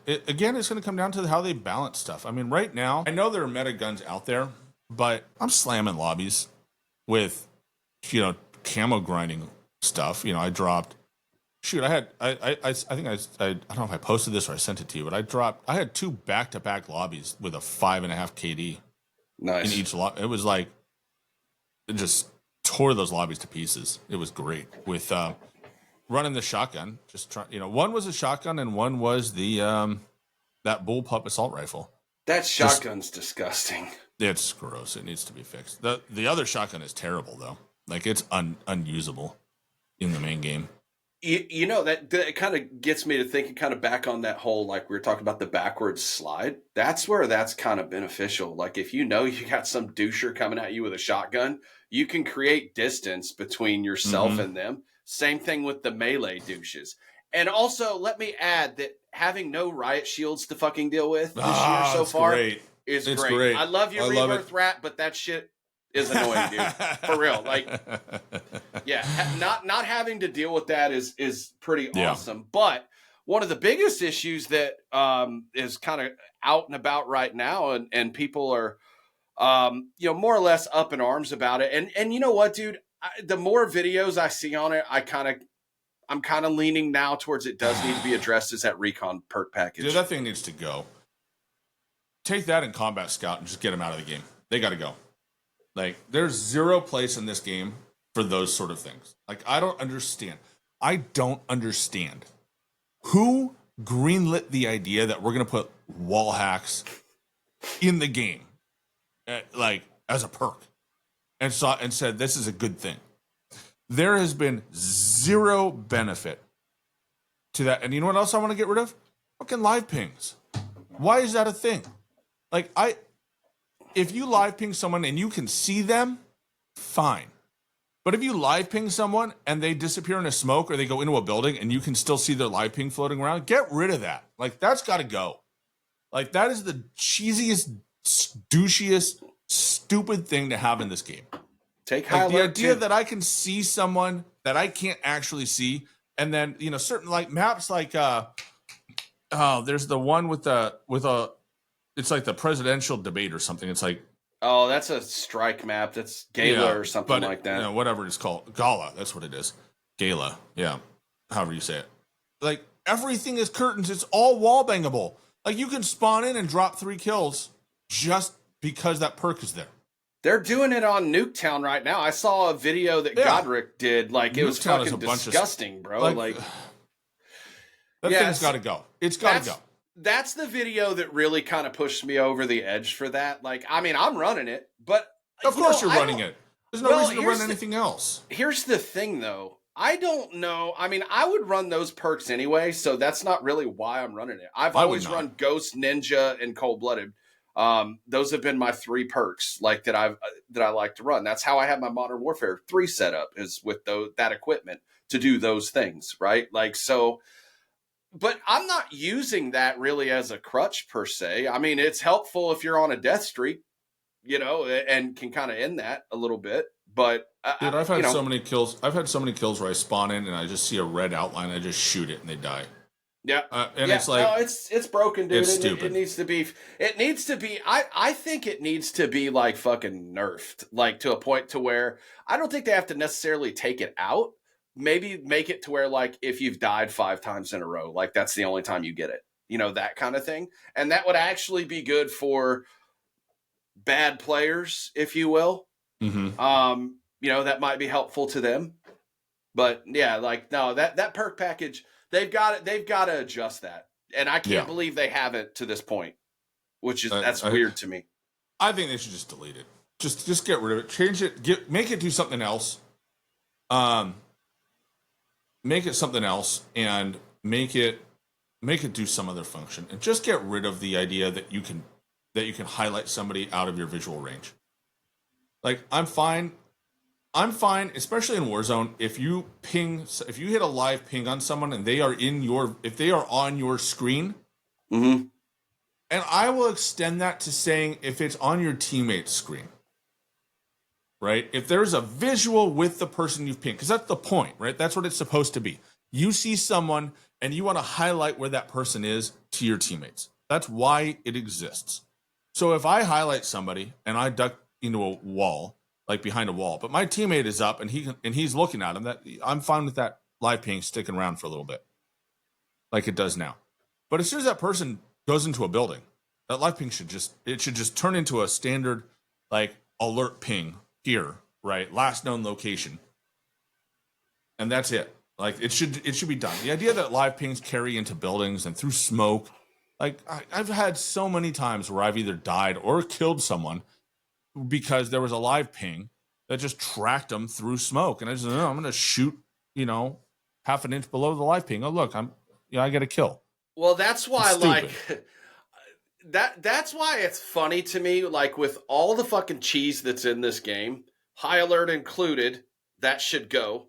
it's going to come down to how they balance stuff. I mean, right now, I know there are meta guns out there, but I'm slamming lobbies with, camo grinding stuff. I dropped. Shoot, I think I don't know if I posted this or I sent it to you, but I had 2 back-to-back lobbies with a 5.5 KD. Nice. In each lobby. It was like, it just tore those lobbies to pieces. It was great with running the shotgun. Just try, one was a shotgun and one was the that bullpup assault rifle. That shotgun's disgusting. It's gross. It needs to be fixed. The other shotgun is terrible though. Like it's unusable in the main game. That kind of gets me to thinking kind of back on that whole, like we were talking about the backwards slide. That's where that's kind of beneficial. Like if you got some doucher coming at you with a shotgun, you can create distance between yourself and them. Same thing with the melee douches. And also, let me add that having no riot shields to fucking deal with this year so far is great. I love your Rebirth rat, but that shit is annoying, dude. For real. Like, yeah, not having to deal with that is pretty awesome. But one of the biggest issues that is kind of out and about right now, and people are, more or less up in arms about it. And you know what, dude? The more videos I see on it, I'm kind of leaning now towards it does need to be addressed as that recon perk package. Dude, that thing needs to go. Take that in Combat Scout and just get them out of the game. They got to go. Like, there's zero place in this game for those sort of things. Like, I don't understand. Who greenlit the idea that we're going to put wall hacks in the game, like, as a perk, and said this is a good thing. There has been zero benefit to that. And you know what else I want to get rid of? Fucking live pings. Why is that a thing? Like, if you live ping someone and you can see them, fine. But if you live ping someone and they disappear in a smoke or they go into a building and you can still see their live ping floating around, get rid of that. Like, that's got to go. Like, that is the cheesiest, douchiest, stupid thing to have in this game. Take like the idea that I can see someone that I can't actually see, and then certain like maps like there's the one with it's like the presidential debate or something. It's like that's a strike map. That's Gala or something like that. Whatever it's called, Gala. That's what it is. Gala. Yeah, however you say it. Like everything is curtains. It's all wall bangable. Like you can spawn in and drop 3 kills just because that perk is there. They're doing it on Nuketown right now. I saw a video that Godric did. Like, it was fucking disgusting, bro. Like that thing's got to go. It's got to go. That's the video that really kind of pushed me over the edge for that. Like, I mean, I'm running it, but of course you're running it. There's no reason to run anything else. Here's the thing, though. I don't know. I mean, I would run those perks anyway, so that's not really why I'm running it. I've always run Ghost, Ninja, and Cold Blooded. Those have been my 3 perks that I like to run. That's how I have my Modern Warfare 3 setup, is with that equipment to do those things, right? Like, so, but I'm not using that really as a crutch per se. I mean, it's helpful if you're on a death streak, and can kind of end that a little bit. But dude, I've had so many kills. I've had so many kills where I spawn in and I just see a red outline. I just shoot it and they die. Yeah, it's like it's broken, dude. It's stupid. It needs to be. It needs to be. I think it needs to be like fucking nerfed, like to a point to where I don't think they have to necessarily take it out. Maybe make it to where like if you've died 5 times in a row, like that's the only time you get it. That kind of thing, and that would actually be good for bad players, if you will. Mm-hmm. That might be helpful to them. But yeah, like no, that perk package. They've got to adjust that, and I can't believe they haven't to this point, which is that's weird to me. I think they should just delete it. Just get rid of it. Change it. Make it do something else. Make it something else, and make it do some other function, and just get rid of the idea that you can highlight somebody out of your visual range. Like I'm fine, especially in Warzone, if you hit a live ping on someone and they are if they are on your screen, and I will extend that to saying if it's on your teammate's screen, right? If there's a visual with the person you've pinged, because that's the point, right? That's what it's supposed to be. You see someone and you want to highlight where that person is to your teammates. That's why it exists. So if I highlight somebody and I duck into a wall, like behind a wall, but my teammate is up and he's looking at him, I'm fine with that live ping sticking around for a little bit, like it does now. But as soon as that person goes into a building, that live ping should just turn into a standard like alert ping here, right? Last known location, and that's it. Like it should be done. The idea that live pings carry into buildings and through smoke, like I've had so many times where I've either died or killed someone because there was a live ping that just tracked them through smoke, and I just I'm going to shoot, half an inch below the live ping. Oh look, I get a kill. Well, that's why Stupid. that's why it's funny to me, like with all the fucking cheese that's in this game, high alert included, that should go.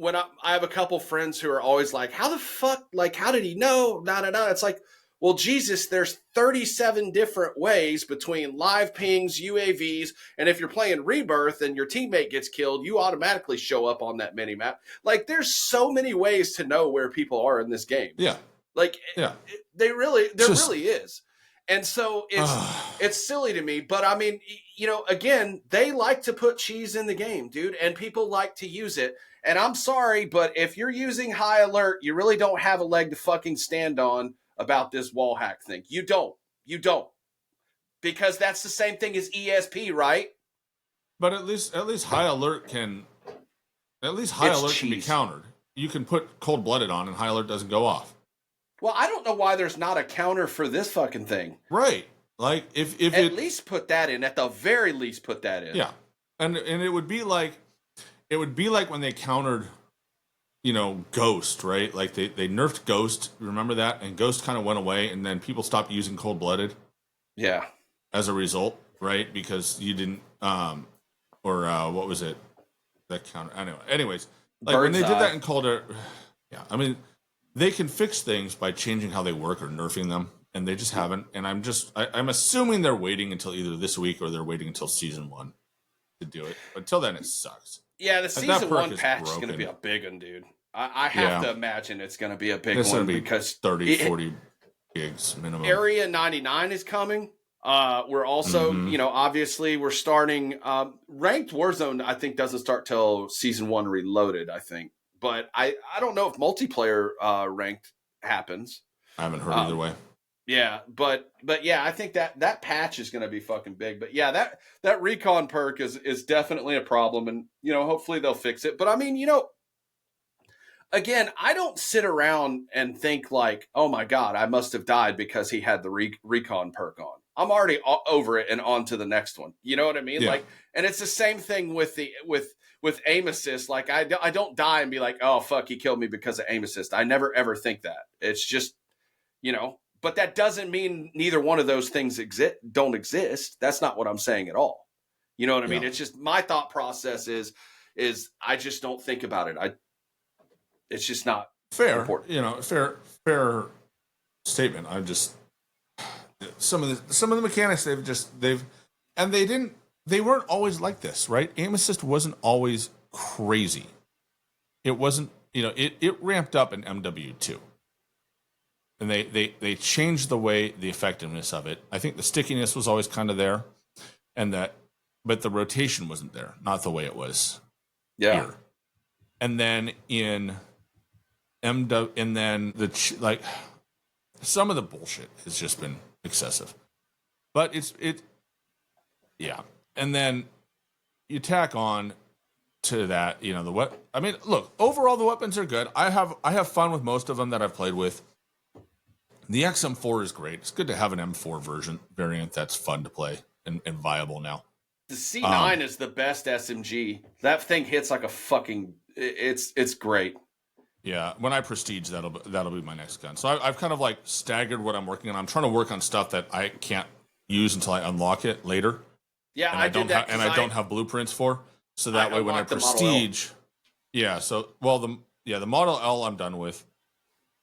When I have a couple friends who are always like, how the fuck, like, how did he know? No. It's like, well, Jesus, there's 37 different ways between live pings, UAVs, and if you're playing Rebirth and your teammate gets killed, you automatically show up on that mini map. Like, there's so many ways to know where people are in this game. Yeah. Like, yeah. There really is. And so it's silly to me. But I mean, again, they like to put cheese in the game, dude, and people like to use it. And I'm sorry, but if you're using high alert, you really don't have a leg to fucking stand on about this wall hack thing. You don't. Because that's the same thing as ESP, right? But at least high alert can be countered. You can put cold-blooded on and high alert doesn't go off. Well, I don't know why there's not a counter for this fucking thing. Right. Like if at least put that in. At the very least, put that in. Yeah. And it would be like when they countered, Ghost, right? Like they nerfed Ghost. Remember that? And Ghost kind of went away, and then people stopped using cold-blooded. Yeah. As a result, right? Because you didn't, or what was it? That counter. Anyway, anyways, like when they did that in Calder, yeah. I mean, they can fix things by changing how they work or nerfing them, and they just haven't. And I'm assuming they're waiting until either this week or they're waiting until season 1 to do it. But until then, it sucks. Yeah, the season 1 patch is going to be a big one, dude. I have to imagine it's going to be a big one because 40 gigs minimum. Area 99 is coming. We're also, obviously we're starting ranked Warzone. I think doesn't start till season 1 Reloaded. I think. But I don't know if multiplayer ranked happens. I haven't heard either way. Yeah, but yeah, I think that patch is going to be fucking big. But yeah, that recon perk is definitely a problem, and hopefully they'll fix it. But I mean, again, I don't sit around and think like, oh my god, I must have died because he had the recon perk on. I'm already over it and on to the next one. You know what I mean? Yeah. Like, and it's the same thing with aim assist. Like I don't die and be like, oh fuck, he killed me because of aim assist. I never ever think that. It's just, but that doesn't mean neither one of those things don't exist. That's not what I'm saying at all. You know what I mean? It's just my thought process is I just don't think about it. It's just not fair. Important. Fair statement. I'm just some of the mechanics they weren't always like this, right? Aim assist wasn't always crazy. It wasn't, it ramped up in MW2. And they changed the effectiveness of it. I think the stickiness was always kind of there, but the rotation wasn't there, not the way it was here. And then in MW, and then some of the bullshit has just been excessive. But yeah. And then you tack on to that, look, overall the weapons are good. I have fun with most of them that I've played with. The XM4 is great. It's good to have an M4 variant that's fun to play and viable now. The C9 is the best SMG. That thing hits like a fucking. It's great. Yeah, when I prestige, that'll be my next gun. So I've kind of like staggered what I'm working on. I'm trying to work on stuff that I can't use until I unlock it later. Yeah, and I don't have blueprints for. So that way, when I prestige, the Model L I'm done with.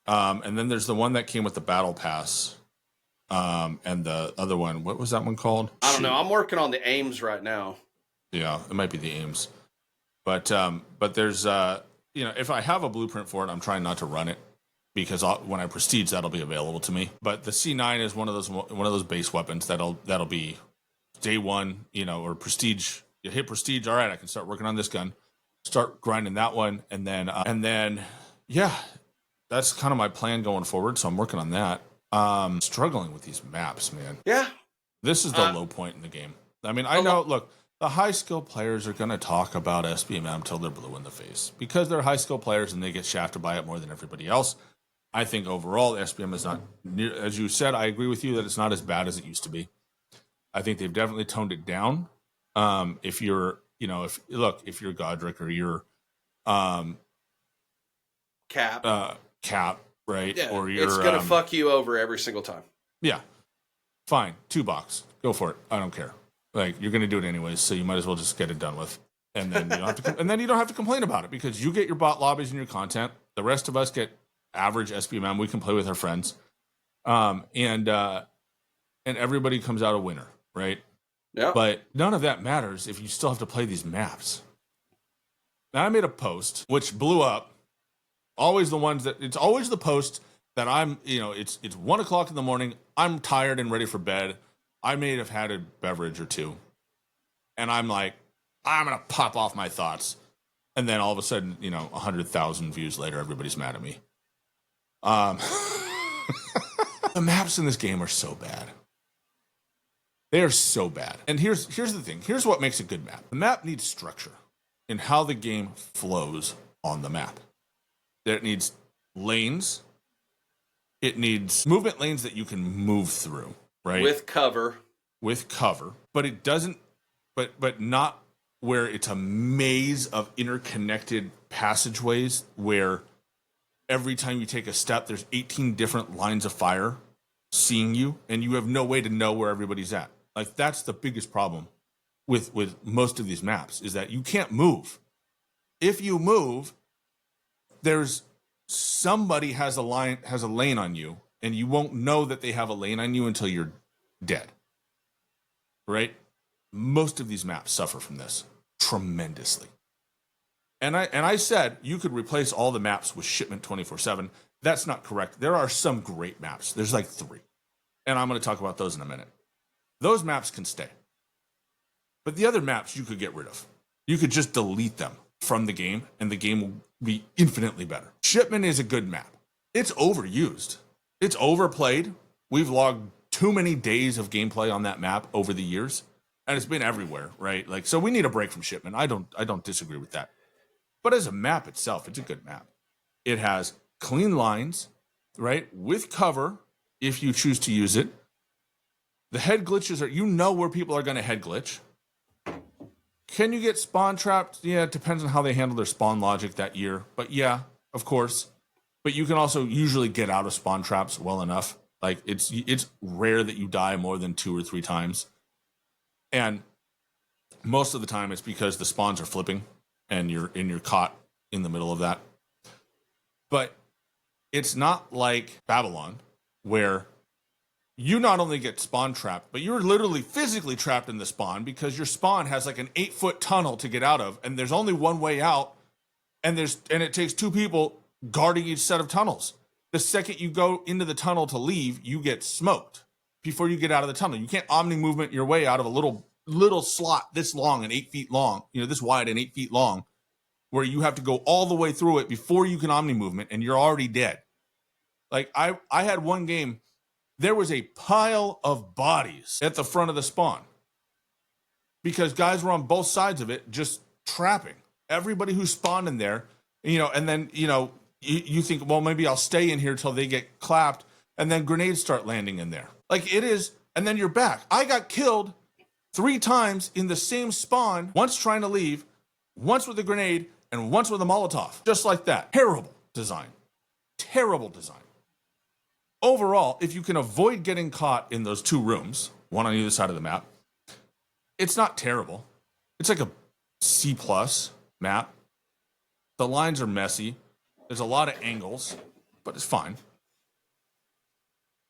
And then there's the one that came with the battle pass. And the other one, what was that one called? I don't know. I'm working on the aims right now. Yeah, it might be the aims. But there's if I have a blueprint for it, I'm trying not to run it because when I prestige, that'll be available to me. But the C9 is one of those base weapons that'll be day one, or prestige. You hit prestige, all right, I can start working on this gun, start grinding that one, and then yeah. That's kind of my plan going forward, so I'm working on that. Struggling with these maps, man. Yeah. This is the low point in the game. I mean, I know, look, the high skill players are going to talk about SBMM till they're blue in the face because they're high skill players and they get shafted by it more than everybody else. I think overall SBM is not near, as you said, I agree with you that it's not as bad as it used to be. I think they've definitely toned it down. If you're, if you're Godric or you're Cap, right? Yeah, or you're it's gonna fuck you over every single time. Yeah, fine, 2 box, go for it. I don't care. Like, you're gonna do it anyways, so you might as well just get it done with, and then you don't have to. And then you don't have to complain about it because you get your bot lobbies and your content. The rest of us get average SBMM. We can play with our friends, and everybody comes out a winner, right? Yeah. But none of that matters if you still have to play these maps. Now, I made a post which blew up. Always the ones that it's always the post that I'm, it's 1 o'clock in the morning. I'm tired and ready for bed. I may have had a beverage or two, and I'm like, I'm gonna pop off my thoughts, and then all of a sudden, 100,000 views later, everybody's mad at me. The maps in this game are so bad. They are so bad. And here's the thing. Here's what makes a good map. The map needs structure in how the game flows on the map. It needs lanes. It needs movement lanes that you can move through, right? With cover. But it doesn't, but not where it's a maze of interconnected passageways where every time you take a step, there's 18 different lines of fire seeing you, and you have no way to know where everybody's at. Like, that's the biggest problem with most of these maps, is that you can't move. If you move, there's somebody has a lane on you, and you won't know that they have a lane on you until you're dead. Right? Most of these maps suffer from this tremendously. And I said you could replace all the maps with shipment 24/7. That's not correct. There are some great maps. There's like 3. And I'm going to talk about those in a minute. Those maps can stay. But the other maps you could get rid of. You could just delete them from the game, and the game will be infinitely better. Shipment is a good map. It's overused. It's overplayed. We've logged too many days of gameplay on that map over the years, and it's been everywhere, right? Like, so we need a break from Shipment. I don't disagree with that. But as a map itself, it's a good map. It has clean lines, right? With cover, if you choose to use it. The head glitches are, where people are going to head glitch. Can you get spawn trapped? Yeah, it depends on how they handle their spawn logic that year. But yeah, of course. But you can also usually get out of spawn traps well enough. Like, it's rare that you die more than 2 or 3 times. And most of the time it's because the spawns are flipping and you're caught in the middle of that. But it's not like Avalon, where you not only get spawn trapped, but you're literally physically trapped in the spawn because your spawn has like an 8-foot tunnel to get out of, and there's only one way out, and it takes 2 people guarding each set of tunnels. The second you go into the tunnel to leave, you get smoked before you get out of the tunnel. You can't omni movement your way out of a little slot this long and 8 feet long, this wide and 8 feet long, where you have to go all the way through it before you can omni movement, and you're already dead. Like, I had one game, there was a pile of bodies at the front of the spawn because guys were on both sides of it just trapping everybody who spawned in there, and then, you think, well, maybe I'll stay in here till they get clapped, and then grenades start landing in there. Like, it is, and then you're back. I got killed 3 times in the same spawn, once trying to leave, once with a grenade, and once with a Molotov. Just like that. Terrible design. Terrible design. Overall, if you can avoid getting caught in those 2 rooms, one on either side of the map, it's not terrible. It's like a C+ map. The lines are messy. There's a lot of angles, but it's fine.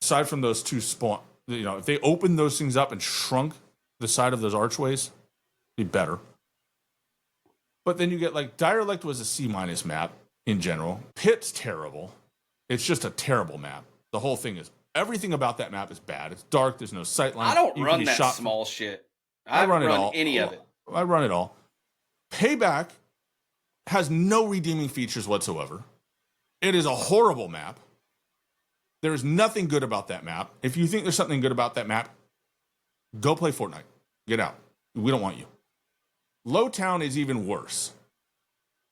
Aside from those 2 spawn, if they opened those things up and shrunk the side of those archways, it'd be better. But then you get, like, Direlect was a C- map in general. Pit's terrible. It's just a terrible map. The whole thing is, everything about that map is bad. It's dark. There's no sight line. I don't run that small shit. I run it run all. any of it. I run it all. Payback has no redeeming features whatsoever. It is a horrible map. There is nothing good about that map. If you think there's something good about that map, go play Fortnite. Get out. We don't want you. Lowtown is even worse.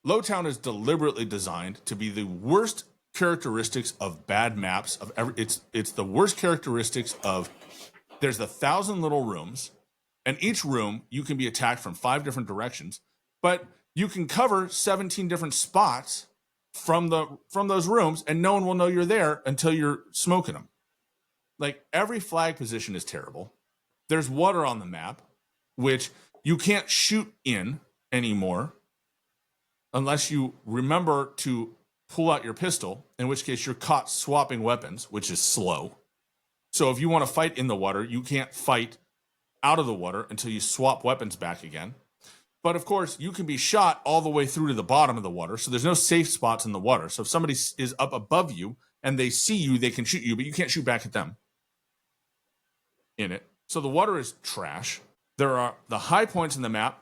Lowtown is deliberately designed to be the worst characteristics of bad maps of every. It's the worst characteristics of. There's 1,000 little rooms, and each room you can be attacked from 5 different directions, but you can cover 17 different spots from those rooms, and no one will know you're there until you're smoking them. Like, every flag position is terrible. There's water on the map, which you can't shoot in anymore unless you remember to pull out your pistol, in which case you're caught swapping weapons, which is slow. So if you want to fight in the water, you can't fight out of the water until you swap weapons back again. But of course, you can be shot all the way through to the bottom of the water, so there's no safe spots in the water. So if somebody is up above you and they see you, they can shoot you, but you can't shoot back at them in it. So the water is trash. There are the high points in the map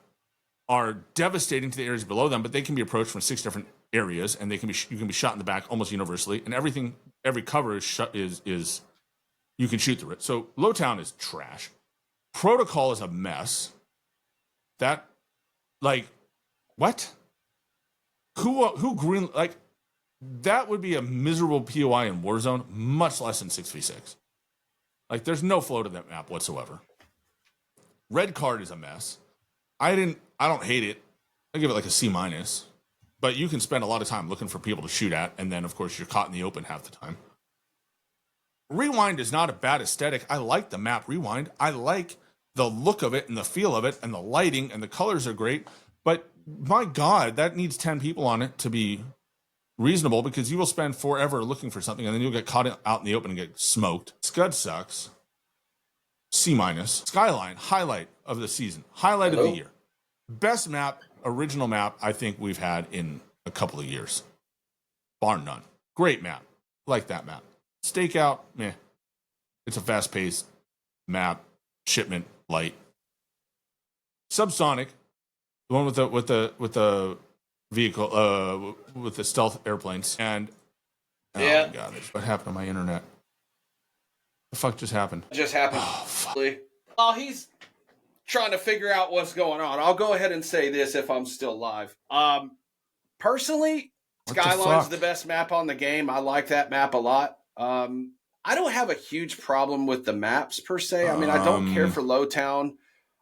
are devastating to the areas below them, but they can be approached from 6 different areas, and you can be shot in the back almost universally. And every cover is you can shoot through it. So Lowtown is trash. Protocol is a mess. That, like, what? Who green, like, that would be a miserable POI in Warzone, much less in 6v6. Like, there's no flow to that map whatsoever. Red card is a mess. I don't hate it. I give it like a C-, but you can spend a lot of time looking for people to shoot at, and then of course you're caught in the open half the time. Rewind is not a bad aesthetic. I like the map Rewind. I like the look of it and the feel of it, and the lighting and the colors are great. But my God, that needs 10 people on it to be reasonable, because you will spend forever looking for something and then you'll get caught out in the open and get smoked. Scud sucks. C-. Skyline, highlight of the season. Highlight of the year. Best map, original map I think we've had in a couple of years. Bar none. Great map. Like that map. Stakeout, meh. It's a fast-paced map. Shipment, light. Subsonic, the one with the vehicle, with the stealth airplanes. And oh my God, what happened to my internet? The fuck just happened? Just happened. Oh, fuck. While he's trying to figure out what's going on, I'll go ahead and say this if I'm still live. Personally, Skyline's the best map on the game. I like that map a lot. I don't have a huge problem with the maps per se. I mean, I don't care for Lowtown.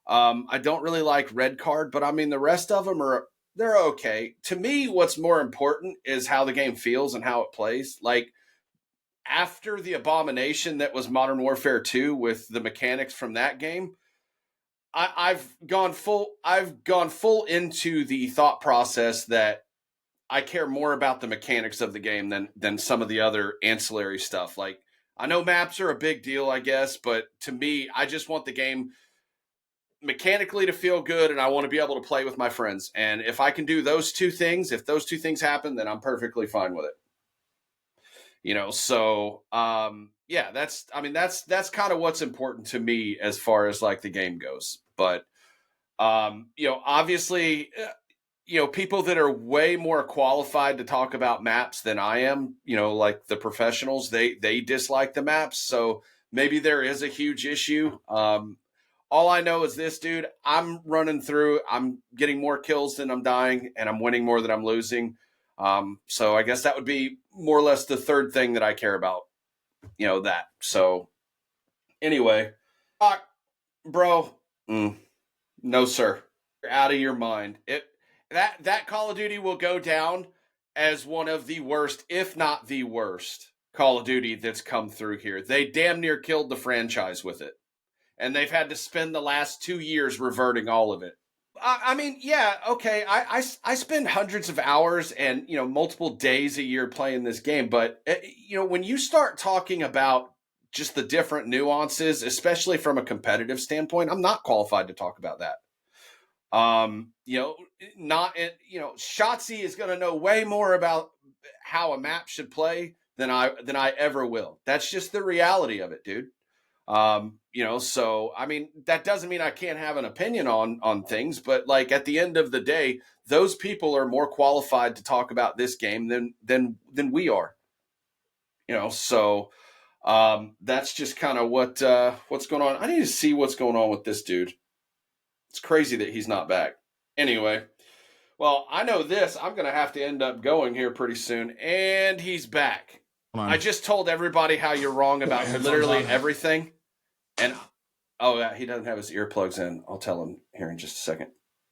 I don't really like Red Card, but I mean, the rest of them they're okay. To me, what's more important is how the game feels and how it plays. Like, after the abomination that was Modern Warfare 2 with the mechanics from that game, I've gone full into the thought process that I care more about the mechanics of the game than some of the other ancillary stuff. Like, I know maps are a big deal, I guess, but to me, I just want the game mechanically to feel good, and I want to be able to play with my friends. And if I can do those two things, if those two things happen, then I'm perfectly fine with it. So yeah, that's kind of what's important to me as far as like the game goes. But obviously, people that are way more qualified to talk about maps than I am, like the professionals, they dislike the maps. So maybe there is a huge issue. All I know is this, dude, I'm running through, I'm getting more kills than I'm dying, and I'm winning more than I'm losing. So I guess that would be more or less the third thing that I care about, that. So anyway, bro, no, sir. You're out of your mind. That Call of Duty will go down as one of the worst, if not the worst, Call of Duty that's come through here. They damn near killed the franchise with it. And they've had to spend the last 2 years reverting all of it. I mean, yeah, okay. I spend hundreds of hours and, multiple days a year playing this game. But, when you start talking about just the different nuances, especially from a competitive standpoint, I'm not qualified to talk about that. Shotzi is going to know way more about how a map should play than I ever will. That's just the reality of it, dude. So I mean, that doesn't mean I can't have an opinion on things, but like at the end of the day, those people are more qualified to talk about this game than we are. So that's just kind of what's going on. I need to see what's going on with this dude. It's crazy that he's not back. Anyway, well, I know this. I'm going to have to end up going here pretty soon. And he's back. I just told everybody how you're wrong about literally everything. And, oh, yeah, he doesn't have his earplugs in. I'll tell him here in just a second.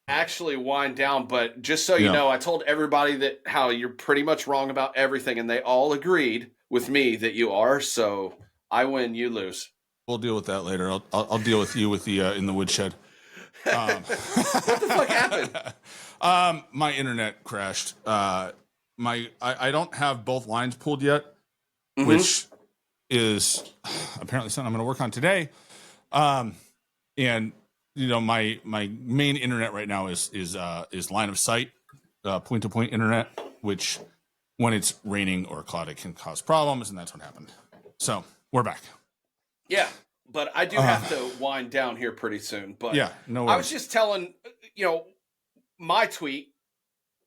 Actually wind down, but just so you know, I told everybody that how you're pretty much wrong about everything, and they all agreed with me that you are. So I win, you lose. We'll deal with that later. I'll deal with you with the in the woodshed. What the fuck happened? My internet crashed. I don't have both lines pulled yet, which is apparently something I'm going to work on today. And you know, my main internet right now is line of sight, point to point internet, which when it's raining or cloudy can cause problems, and that's what happened. So we're back. Yeah, but I do have to wind down here pretty soon. But yeah, no worries. I was just telling, you know, my tweet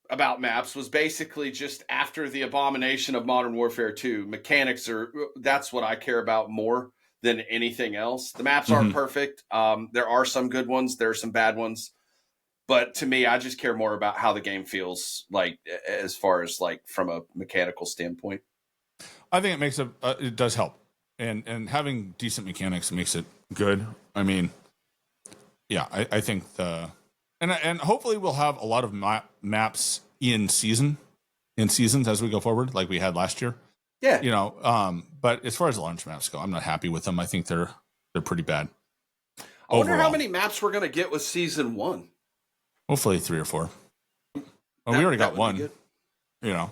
about maps was basically just after the abomination of Modern Warfare 2. Mechanics that's what I care about more than anything else. The maps aren't perfect. There are some good ones. There are some bad ones. But to me, I just care more about how the game feels, like as far as like from a mechanical standpoint. I think it makes it does help. And having decent mechanics makes it good. I mean, yeah, I think and hopefully we'll have a lot of maps in seasons as we go forward, like we had last year. Yeah, you know, but as far as launch maps go, I'm not happy with them. I think they're pretty bad. I wonder how many maps we're gonna get with season 1. Hopefully 3 or 4. We already got one. You know,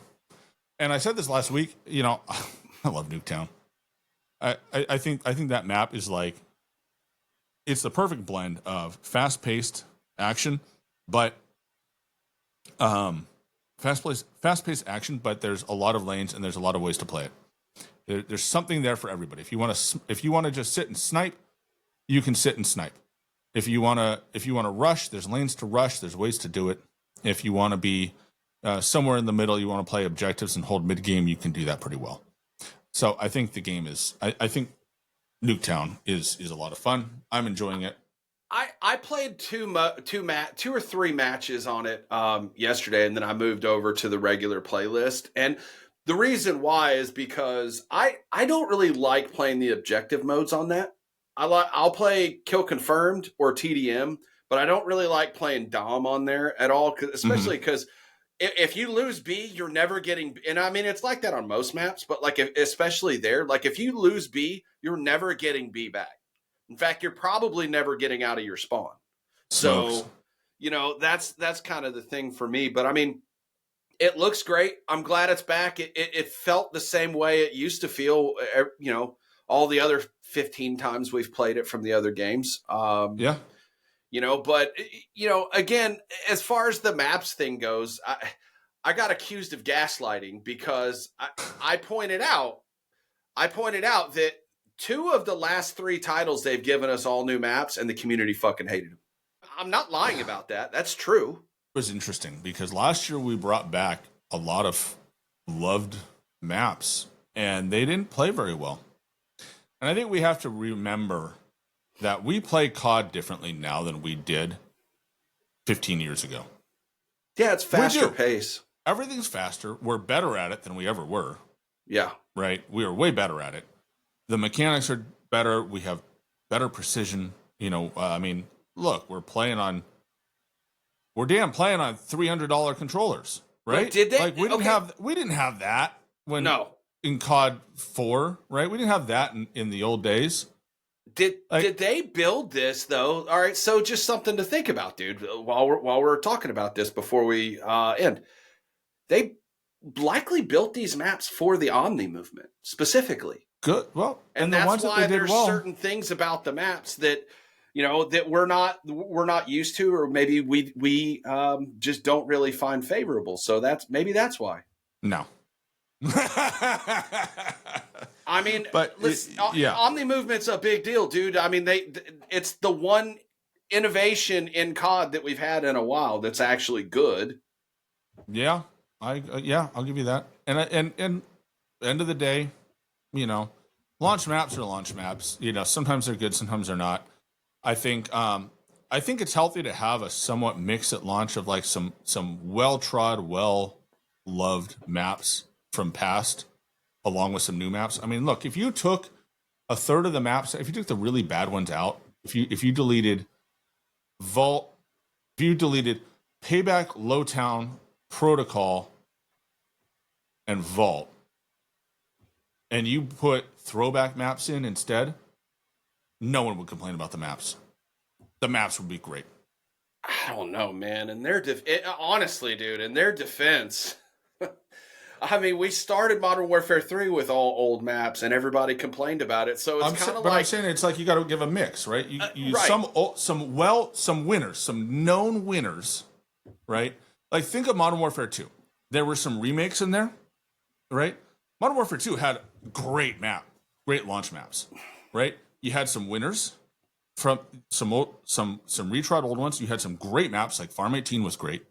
and I said this last week. You know, I love Nuketown. I think that map is like, it's the perfect blend of fast-paced action, but fast-paced action, but there's a lot of lanes and there's a lot of ways to play it. There's something there for everybody. If you want to just sit and snipe, you can sit and snipe. If you want to rush, there's lanes to rush. There's ways to do it. If you want to be somewhere in the middle, you want to play objectives and hold mid game, you can do that pretty well. So I think the game is. I think Nuketown is a lot of fun. I'm enjoying it. I played two or three matches on it yesterday, and then I moved over to the regular playlist. And the reason why is because I don't really like playing the objective modes on that. I'll play Kill Confirmed or TDM, but I don't really like playing Dom on there at all, especially because if you lose B, you're never getting. And I mean, it's like that on most maps, but like especially there, like if you lose B, you're never getting B back. In fact, you're probably never getting out of your spawn. So, you know, that's kind of the thing for me. But I mean, it looks great. I'm glad it's back. It felt the same way it used to feel, you know, all the other 15 times we've played it from the other games. Yeah. You know, but, you know, again, as far as the maps thing goes, I got accused of gaslighting because I pointed out that 2 of the last 3 titles they've given us all new maps, and the community fucking hated them. I'm not lying about that. That's true. It was interesting because last year we brought back a lot of loved maps, and they didn't play very well. And I think we have to remember that we play COD differently now than we did 15 years ago. Yeah, it's faster pace. Everything's faster. We're better at it than we ever were. Yeah. Right? We are way better at it. The mechanics are better. We have better precision. You know, I mean, look, we're playing on $300 controllers, right? Well, did they? Like we didn't have that when in COD 4, right? We didn't have that in the old days. Did they build this though? All right, so just something to think about, dude. While we're talking about this before we end, they likely built these maps for the Omni movement specifically. Good. Well, and that's why there's certain things about the maps that, you know, that we're not used to, or maybe we just don't really find favorable. So that's why. No. I mean, but Omni movement's a big deal, dude. I mean, it's the one innovation in COD that we've had in a while that's actually good. Yeah, I'll give you that. And end of the day, you know, launch maps are launch maps. You know, sometimes they're good, sometimes they're not. I think I think it's healthy to have a somewhat mix at launch of like some well-trod, well-loved maps from past, along with some new maps. I mean, look, if you took a third of the maps, if you took the really bad ones out, if you deleted Vault, if you deleted Payback, Lowtown, Protocol, and Vault, and you put throwback maps in instead, no one would complain about the maps. The maps would be great. I don't know, man. And honestly, dude, in their defense, I mean, we started Modern Warfare 3 with all old maps, and everybody complained about it. So it's kind of like, I'm saying it's like you got to give a mix, right? You right. some winners, some known winners, right? Like think of Modern Warfare 2. There were some remakes in there, right? Modern Warfare 2 had great launch maps, right? You had some winners from some retried old ones. You had some great maps, like Farm 18 was great.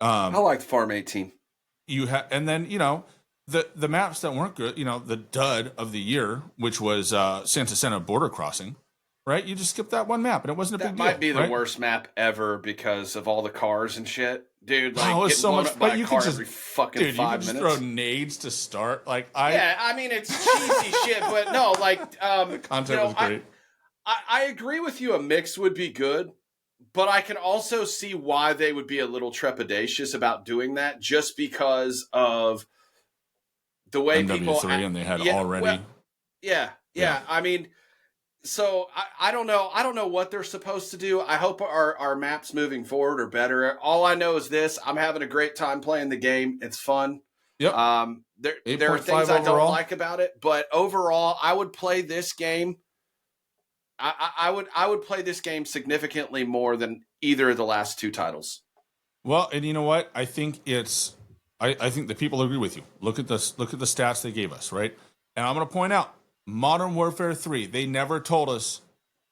I liked Farm 18. You had, and then the maps that weren't good, the dud of the year, which was Santa Sena border crossing, right? You just skipped that one map, and it wasn't a big deal. That might be the worst map ever because of all the cars and shit, dude. Like, it was so much. But you could just every fucking 5 minutes. Throw nades to start. Yeah, I mean it's cheesy shit, but no, the content was great. I agree with you. A mix would be good, but I can also see why they would be a little trepidatious about doing that, just because of the way people. And they had already. Well, yeah. I mean, so I don't know. I don't know what they're supposed to do. I hope our maps moving forward are better. All I know is this: I'm having a great time playing the game. It's fun. Yep. There are things I don't like about it, but overall, I would play this game. I would play this game significantly more than either of the last two titles. Well, and you know what? I think I think the people agree with you. Look at the stats they gave us, right? And I'm going to point out, Modern Warfare 3, they never told us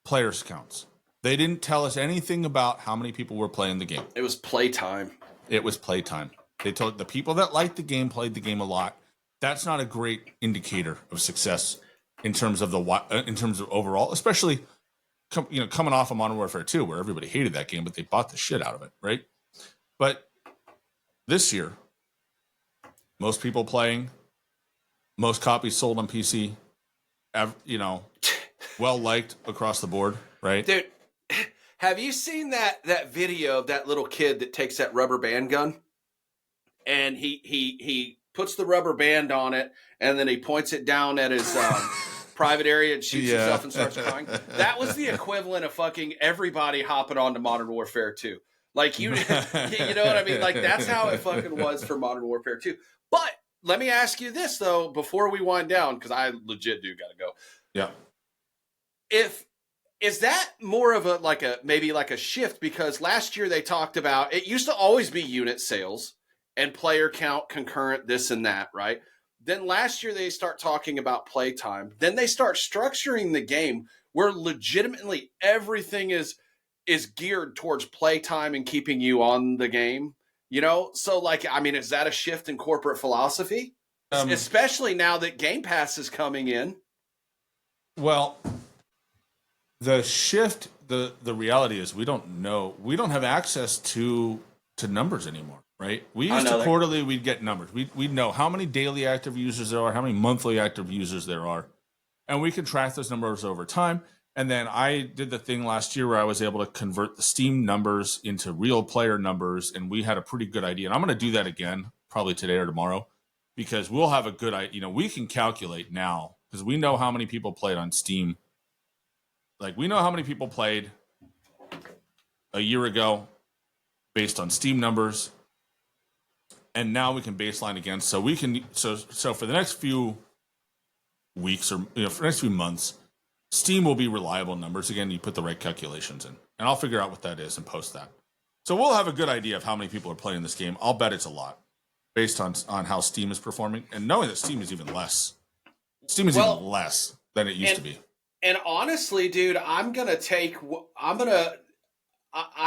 players counts. They didn't tell us anything about how many people were playing the game. It was playtime. They told the people that liked the game played the game a lot. That's not a great indicator of success in terms of overall, especially coming off of Modern Warfare 2, where everybody hated that game, but they bought the shit out of it, right? But this year, most people playing, most copies sold on PC, well liked across the board, right? Dude, have you seen that video of that little kid that takes that rubber band gun and he puts the rubber band on it and then he points it down at his private area and shoots himself and starts crying? That was the equivalent of fucking everybody hopping on to Modern Warfare 2. Like, you know what I mean? Like, that's how it fucking was for Modern Warfare 2. But let me ask you this, though, before we wind down, because I legit do got to go. Yeah. Is that more of maybe a shift? Because last year they talked about, it used to always be unit sales and player count concurrent, this and that, right? Then last year they start talking about playtime. Then they start structuring the game where legitimately everything is geared towards playtime and keeping you on the game. So is that a shift in corporate philosophy? Especially now that Game Pass is coming in. Well, the shift, the reality is we don't have access to numbers anymore, right? We used to quarterly, we'd get numbers. We'd know how many daily active users there are, how many monthly active users there are, and we could track those numbers over time. And then I did the thing last year where I was able to convert the Steam numbers into real player numbers, and we had a pretty good idea. And I'm going to do that again, probably today or tomorrow, because we'll have a good idea. We can calculate now because we know how many people played on Steam. Like, we know how many people played a year ago based on Steam numbers, and now we can baseline again. So we can so for the next few weeks or for the next few months, Steam will be reliable numbers. Again, you put the right calculations in. And I'll figure out what that is and post that. So we'll have a good idea of how many people are playing this game. I'll bet it's a lot based on how Steam is performing. And knowing that Steam is even less. Even less than it used to be. And honestly, dude, I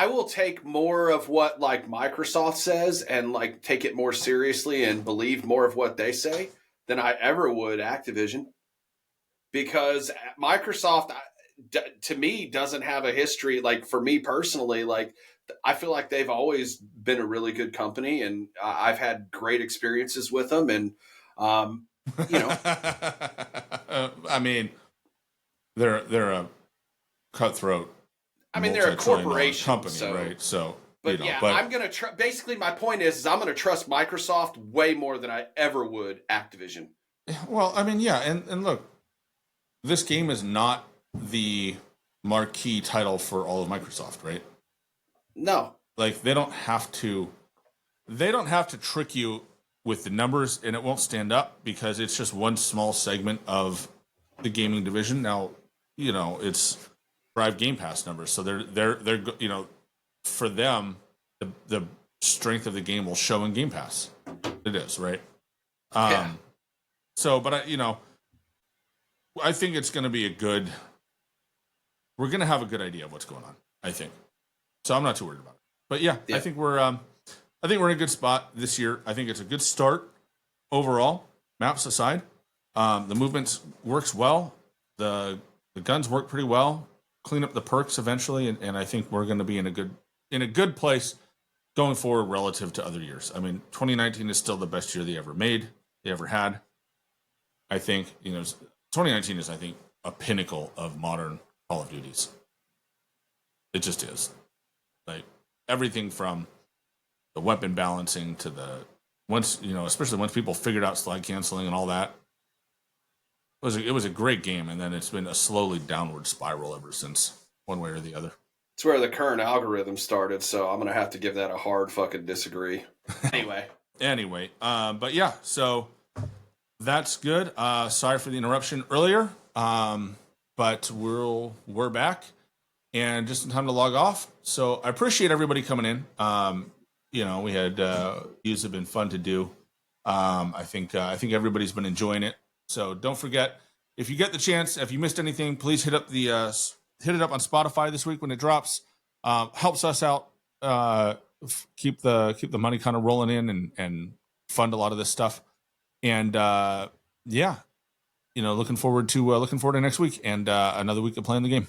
will take more of what Microsoft says and take it more seriously and believe more of what they say than I ever would Activision. Because Microsoft, to me doesn't have a history. Like for me personally, like I feel like they've always been a really good company, and I've had great experiences with them. And you know, I mean, they're a cutthroat, I mean, they're a multi-trillion-dollar corporation, company, so. right? So, But yeah, I'm gonna basically my point is I'm gonna trust Microsoft way more than I ever would Activision. well, I mean, yeah, and look, this game is not the marquee title for all of Microsoft, right? No, Like they don't have to trick you with the numbers, and it won't stand up because it's just one small segment of the gaming division. Now, it's Drive Game Pass numbers, so they're for them the strength of the game will show in Game Pass. It is, right? yeah. So, but I think it's going to be we're going to have a good idea of what's going on, I think. So I'm not too worried about it. But yeah. I think we're in a good spot this year. I think it's a good start overall, maps aside. The movement works well. The guns work pretty well. Clean up the perks eventually, and I think we're going to be in a good place going forward relative to other years. I mean, 2019 is still the best year they ever had. I think 2019 is, I think, a pinnacle of modern Call of Duties. It just is. Like everything from the weapon balancing to especially once people figured out slide canceling and all that. It was a great game, and then it's been a slowly downward spiral ever since, one way or the other. It's where the current algorithm started, so I'm gonna have to give that a hard fucking disagree. Anyway, but yeah, so that's good. Sorry for the interruption earlier, but we're back and just in time to log off. So I appreciate everybody coming in. We had these have been fun to do. I think everybody's been enjoying it. So don't forget, if you get the chance, if you missed anything, please hit up on Spotify this week when it drops. Helps us out. Keep the money kind of rolling in and fund a lot of this stuff. And looking forward to next week and another week of playing the game.